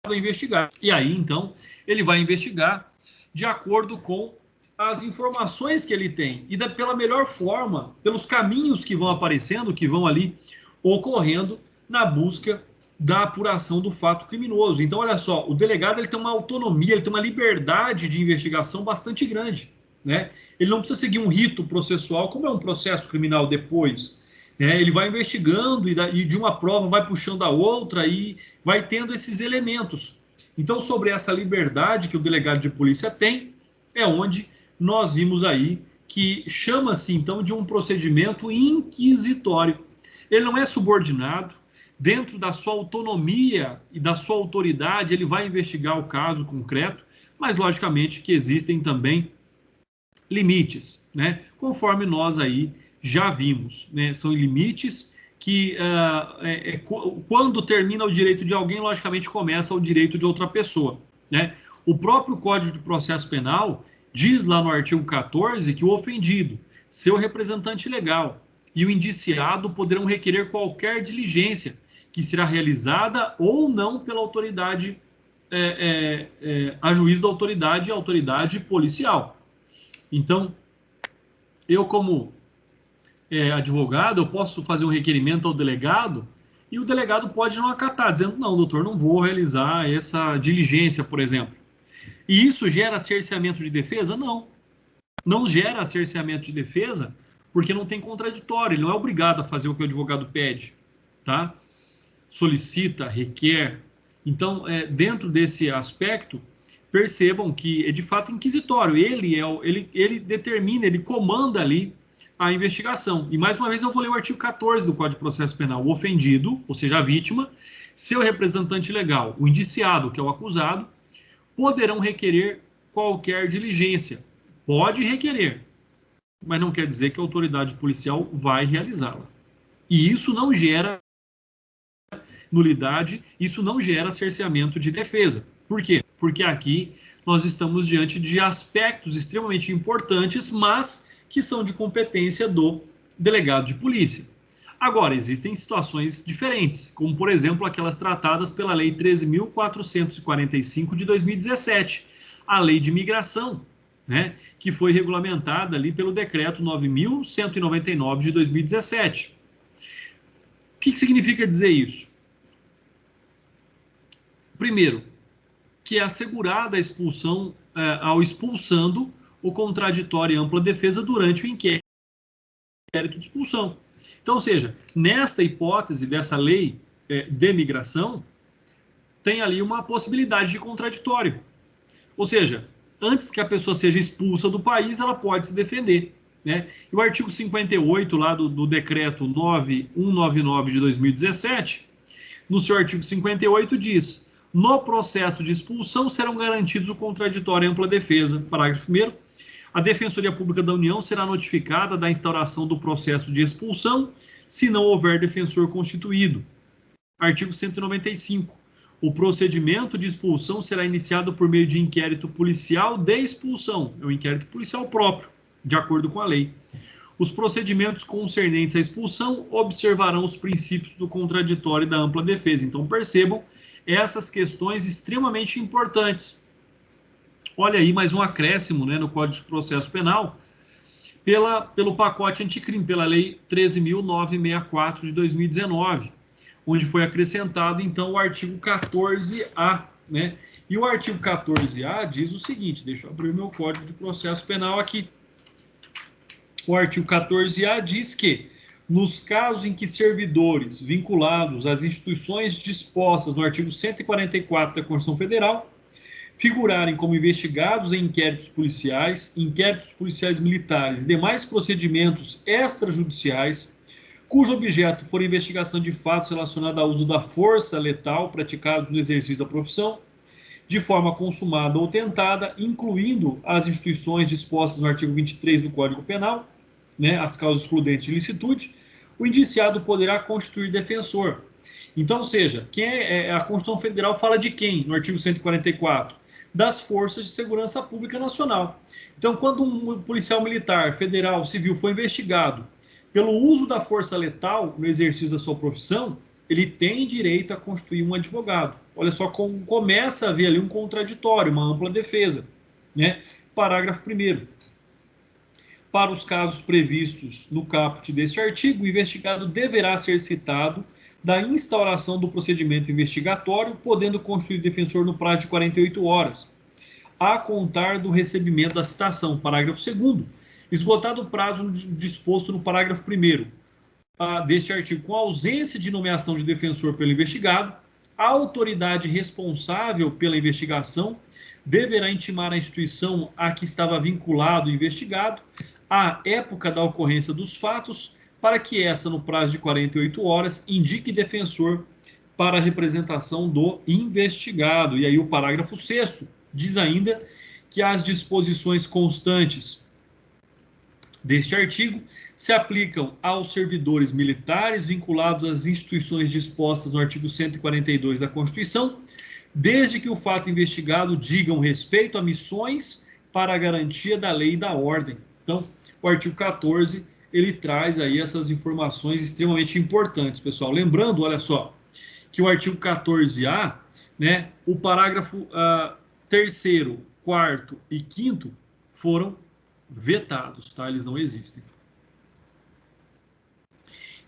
a investigar. E aí, então, ele vai investigar de acordo com as informações que ele tem e pela melhor forma, pelos caminhos que vão aparecendo, que vão ali ocorrendo na busca da apuração do fato criminoso. Então, olha só, o delegado ele tem uma autonomia, ele tem uma liberdade de investigação bastante grande, né? Ele não precisa seguir um rito processual, como é um processo criminal depois, né? Ele vai investigando e de uma prova vai puxando a outra e vai tendo esses elementos. Então, sobre essa liberdade que o delegado de polícia tem, é onde nós vimos aí que chama-se, então, de um procedimento inquisitório. Ele não é subordinado, dentro da sua autonomia e da sua autoridade, ele vai investigar o caso concreto, mas, logicamente, que existem também limites, né? Conforme nós aí já vimos, né? São limites que, quando termina o direito de alguém, logicamente, começa o direito de outra pessoa, né? O próprio Código de Processo Penal diz lá no artigo 14 que o ofendido, seu representante legal e o indiciado poderão requerer qualquer diligência que será realizada ou não pela autoridade, a juiz da autoridade e a autoridade policial. Então, eu como advogado, eu posso fazer um requerimento ao delegado e o delegado pode não acatar, dizendo, não, doutor, não vou realizar essa diligência, por exemplo. E isso gera cerceamento de defesa? Não. Não gera cerceamento de defesa porque não tem contraditório, ele não é obrigado a fazer o que o advogado pede, tá? Solicita, requer. Então, dentro desse aspecto, percebam que é de fato inquisitório. Ele determina, ele comanda ali a investigação. E mais uma vez eu vou ler o artigo 14 do Código de Processo Penal. O ofendido, ou seja, a vítima, seu representante legal, o indiciado, que é o acusado, poderão requerer qualquer diligência. Pode requerer, mas não quer dizer que a autoridade policial vai realizá-la. E isso não gera nulidade, isso não gera cerceamento de defesa. Por quê? Porque aqui nós estamos diante de aspectos extremamente importantes, mas que são de competência do delegado de polícia. Agora, existem situações diferentes, como, por exemplo, aquelas tratadas pela Lei 13.445 de 2017, a Lei de Imigração, né, que foi regulamentada ali pelo Decreto 9.199 de 2017. O que significa dizer isso? Primeiro, que é assegurada a expulsão, ao expulsando o contraditório e ampla defesa durante o inquérito de expulsão. Então, ou seja, nesta hipótese dessa lei de imigração, tem ali uma possibilidade de contraditório. Ou seja, antes que a pessoa seja expulsa do país, ela pode se defender, né? E o artigo 58 lá do decreto 9.199 de 2017, no seu artigo 58 diz: no processo de expulsão serão garantidos o contraditório e ampla defesa. Parágrafo 1º. A Defensoria Pública da União será notificada da instauração do processo de expulsão se não houver defensor constituído. Artigo 195. O procedimento de expulsão será iniciado por meio de inquérito policial de expulsão. É um inquérito policial próprio, de acordo com a lei. Os procedimentos concernentes à expulsão observarão os princípios do contraditório e da ampla defesa. Então, percebam essas questões extremamente importantes. Olha aí mais um acréscimo, né, no Código de Processo Penal pelo pacote anticrime, pela Lei 13.964 de 2019, onde foi acrescentado, então, o artigo 14A, né? E o artigo 14A diz o seguinte, deixa eu abrir o meu Código de Processo Penal aqui. O artigo 14A diz que, nos casos em que servidores vinculados às instituições dispostas no artigo 144 da Constituição Federal figurarem como investigados em inquéritos policiais militares e demais procedimentos extrajudiciais, cujo objeto for investigação de fatos relacionados ao uso da força letal praticados no exercício da profissão, de forma consumada ou tentada, incluindo as instituições dispostas no artigo 23 do Código Penal, né, as causas excludentes de ilicitude, o indiciado poderá constituir defensor. Então, ou seja, a Constituição Federal fala de quem no artigo 144? Das Forças de Segurança Pública Nacional. Então, quando um policial militar, federal, civil foi investigado pelo uso da força letal no exercício da sua profissão, ele tem direito a constituir um advogado. Olha só como começa a haver ali um contraditório, uma ampla defesa, né? Parágrafo 1º. Para os casos previstos no caput deste artigo, o investigado deverá ser citado da instauração do procedimento investigatório, podendo constituir defensor no prazo de 48 horas, a contar do recebimento da citação. Parágrafo 2º. Esgotado o prazo disposto no parágrafo 1º deste artigo, com ausência de nomeação de defensor pelo investigado, a autoridade responsável pela investigação deverá intimar a instituição a que estava vinculado o investigado à época da ocorrência dos fatos, para que essa, no prazo de 48 horas, indique defensor para a representação do investigado. E aí o parágrafo 6º diz ainda que as disposições constantes deste artigo se aplicam aos servidores militares vinculados às instituições dispostas no artigo 142 da Constituição, desde que o fato investigado digam respeito a missões para a garantia da lei e da ordem. Então, o artigo 14, ele traz aí essas informações extremamente importantes, pessoal. Lembrando, olha só, que o artigo 14A, né, o parágrafo 3º, 4º e 5º foram vetados, tá? Eles não existem.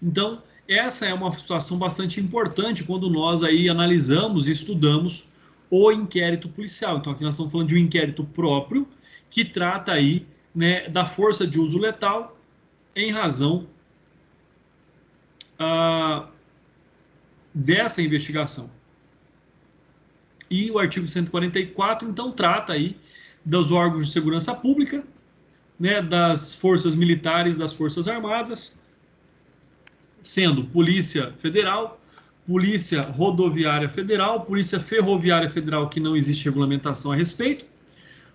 Então, essa é uma situação bastante importante quando nós aí analisamos e estudamos o inquérito policial. Então, aqui nós estamos falando de um inquérito próprio que trata aí, né, da força de uso letal em razão dessa investigação. E o artigo 144, então, trata aí dos órgãos de segurança pública, né, das forças militares, das forças armadas, sendo Polícia Federal, Polícia Rodoviária Federal, Polícia Ferroviária Federal, que não existe regulamentação a respeito,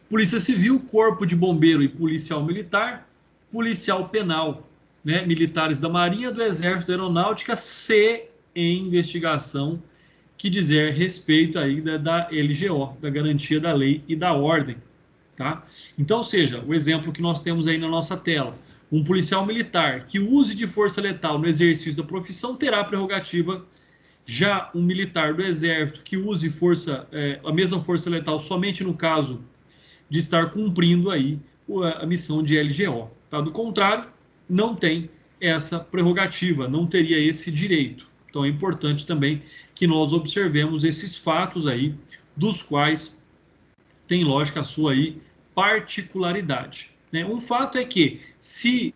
Polícia Civil, Corpo de Bombeiro e Policial Militar, Policial Penal, né, militares da Marinha, do Exército, da Aeronáutica, se em investigação que dizer respeito aí da LGO, da Garantia da Lei e da Ordem. Tá? Então, ou seja, o exemplo que nós temos aí na nossa tela, um policial militar que use de força letal no exercício da profissão terá prerrogativa. Já um militar do Exército que use a mesma força letal somente no caso de estar cumprindo aí a missão de LGO. Tá? Do contrário, não tem essa prerrogativa, não teria esse direito. Então é importante também que nós observemos esses fatos aí, dos quais tem, lógica, a sua aí particularidade. Né? Um fato é que, se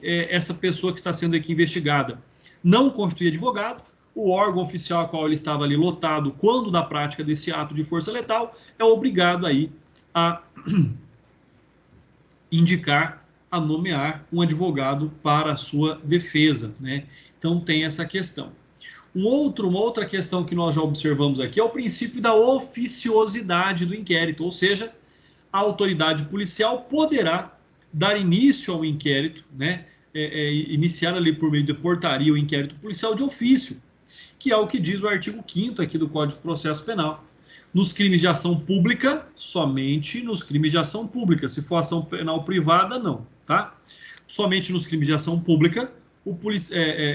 essa pessoa que está sendo aqui investigada não constitui advogado, o órgão oficial a qual ele estava ali lotado quando da prática desse ato de força letal é obrigado aí a indicar, a nomear um advogado para a sua defesa. Né? Então tem essa questão. Uma outra questão que nós já observamos aqui é o princípio da oficiosidade do inquérito, ou seja, a autoridade policial poderá dar início ao inquérito, né, iniciar ali por meio de portaria o inquérito policial de ofício, que é o que diz o artigo 5º aqui do Código de Processo Penal. Nos crimes de ação pública, somente nos crimes de ação pública. Se for ação penal privada, não, tá? Somente nos crimes de ação pública, o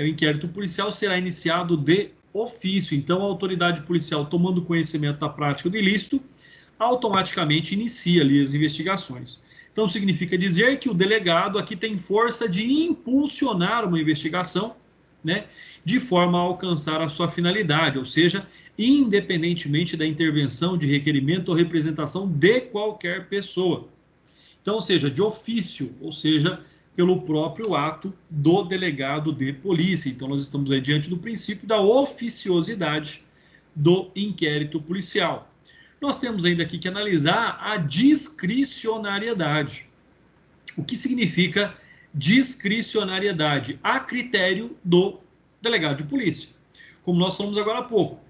inquérito policial será iniciado de ofício. Então, a autoridade policial, tomando conhecimento da prática do ilícito, automaticamente inicia ali as investigações. Então, significa dizer que o delegado aqui tem força de impulsionar uma investigação, né, de forma a alcançar a sua finalidade, ou seja, independentemente da intervenção de requerimento ou representação de qualquer pessoa. Então, ou seja, de ofício, ou seja, pelo próprio ato do delegado de polícia. Então, nós estamos aí diante do princípio da oficiosidade do inquérito policial. Nós temos ainda aqui que analisar a discricionariedade. O que significa discricionariedade? A critério do delegado de polícia. Como nós falamos agora há pouco.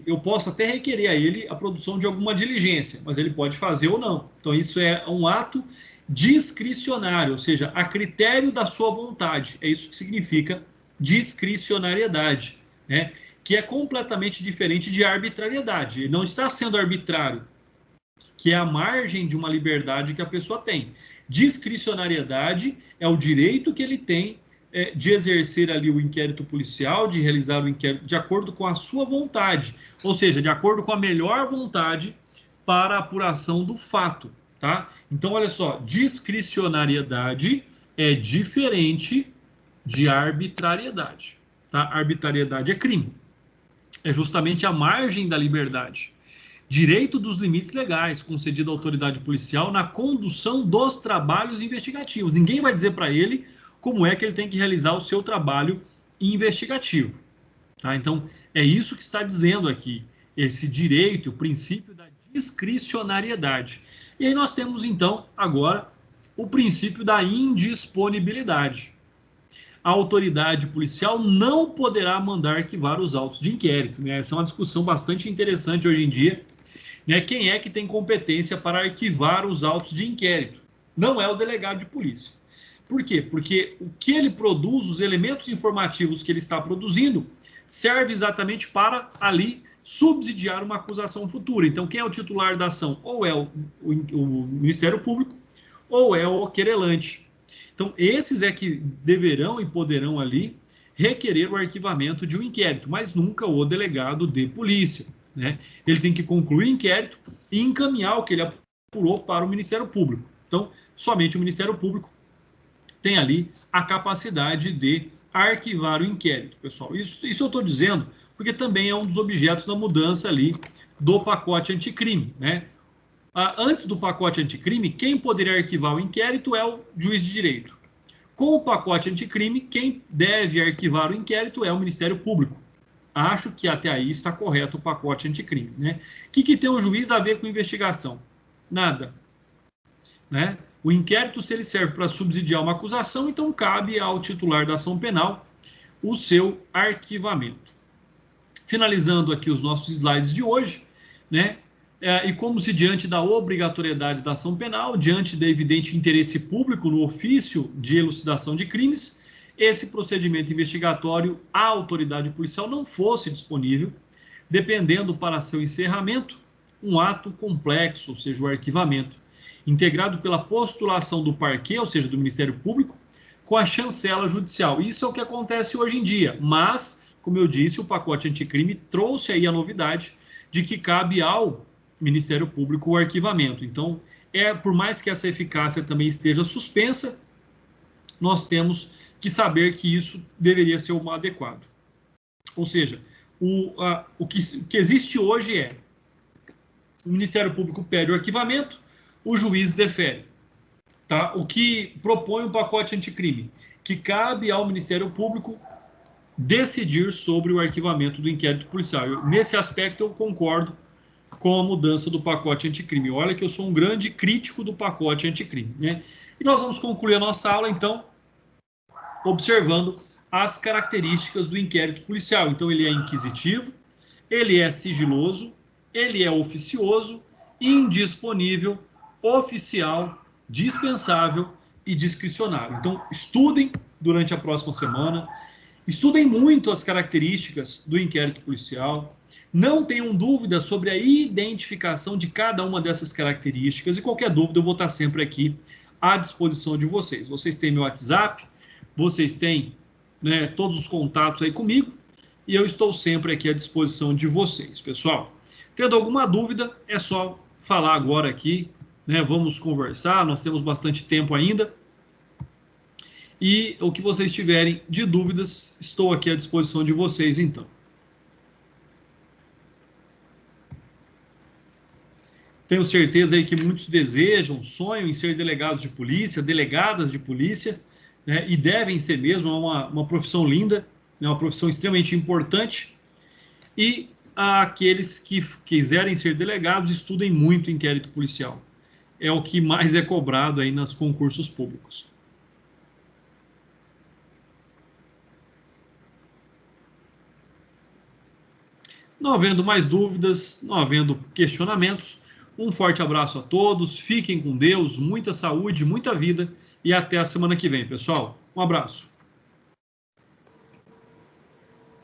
eu posso até requerer a ele a produção de alguma diligência, mas ele pode fazer ou não. Então, isso é um ato discricionário, ou seja, a critério da sua vontade. É isso que significa discricionariedade, né? Que é completamente diferente de arbitrariedade. Ele não está sendo arbitrário, que é a margem de uma liberdade que a pessoa tem. Discricionariedade é o direito que ele tem de exercer ali o inquérito policial, de realizar o inquérito de acordo com a sua vontade, ou seja, de acordo com a melhor vontade para a apuração do fato, tá? Então, olha só, discricionariedade é diferente de arbitrariedade, tá? Arbitrariedade é crime. É justamente a margem da liberdade. Direito dos limites legais concedido à autoridade policial na condução dos trabalhos investigativos. Ninguém vai dizer para ele como é que ele tem que realizar o seu trabalho investigativo. Tá? Então, é isso que está dizendo aqui, esse direito, o princípio da discricionariedade. E aí nós temos, então, agora, o princípio da indisponibilidade. A autoridade policial não poderá mandar arquivar os autos de inquérito, né? Essa é uma discussão bastante interessante hoje em dia, né? Quem é que tem competência para arquivar os autos de inquérito? Não é o delegado de polícia. Por quê? Porque o que ele produz, os elementos informativos que ele está produzindo, serve exatamente para ali subsidiar uma acusação futura. Então, quem é o titular da ação? Ou é o Ministério Público, ou é o querelante. Então, esses é que deverão e poderão ali requerer o arquivamento de um inquérito, mas nunca o delegado de polícia, né? Ele tem que concluir o inquérito e encaminhar o que ele apurou para o Ministério Público. Então, somente o Ministério Público tem ali a capacidade de arquivar o inquérito, pessoal. Isso eu estou dizendo porque também é um dos objetos da mudança ali do pacote anticrime, né? Antes do pacote anticrime, quem poderia arquivar o inquérito é o juiz de direito. Com o pacote anticrime, quem deve arquivar o inquérito é o Ministério Público. Acho que até aí está correto o pacote anticrime, né? O que tem o juiz a ver com investigação? Nada, né? O inquérito, se ele serve para subsidiar uma acusação, então cabe ao titular da ação penal o seu arquivamento. Finalizando aqui os nossos slides de hoje, né? E como se diante da obrigatoriedade da ação penal, diante do evidente interesse público no ofício de elucidação de crimes, esse procedimento investigatório à autoridade policial não fosse disponível, dependendo para seu encerramento um ato complexo, ou seja, o arquivamento, integrado pela postulação do parquê, ou seja, do Ministério Público, com a chancela judicial. Isso é o que acontece hoje em dia, mas, como eu disse, o pacote anticrime trouxe aí a novidade de que cabe ao Ministério Público o arquivamento. Então, por mais que essa eficácia também esteja suspensa, nós temos que saber que isso deveria ser o adequado. Ou seja, o que existe hoje é o Ministério Público pede o arquivamento, o juiz defere. Tá? O que propõe o pacote anticrime? Que cabe ao Ministério Público decidir sobre o arquivamento do inquérito policial. Nesse aspecto, eu concordo com a mudança do pacote anticrime. Olha que eu sou um grande crítico do pacote anticrime, né? E nós vamos concluir a nossa aula, então, observando as características do inquérito policial. Então, ele é inquisitivo, ele é sigiloso, ele é oficioso, indisponível, oficial, dispensável e discricionário. Então, estudem durante a próxima semana, estudem muito as características do inquérito policial, não tenham dúvida sobre a identificação de cada uma dessas características e qualquer dúvida eu vou estar sempre aqui à disposição de vocês. Vocês têm meu WhatsApp, vocês têm, né, todos os contatos aí comigo e eu estou sempre aqui à disposição de vocês, pessoal. Tendo alguma dúvida, é só falar agora aqui, né? Vamos conversar, nós temos bastante tempo ainda. E o que vocês tiverem de dúvidas, estou aqui à disposição de vocês, então. Tenho certeza aí que muitos desejam, sonham em ser delegados de polícia, delegadas de polícia, né? E devem ser mesmo, é uma profissão linda, é uma profissão extremamente importante. E aqueles que quiserem ser delegados, estudem muito inquérito policial. É o que mais é cobrado aí nos concursos públicos. Não havendo mais dúvidas, não havendo questionamentos, um forte abraço a todos, fiquem com Deus, muita saúde, muita vida e até a semana que vem, pessoal. Um abraço.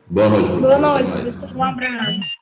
Boa noite, professor. Boa noite, um abraço.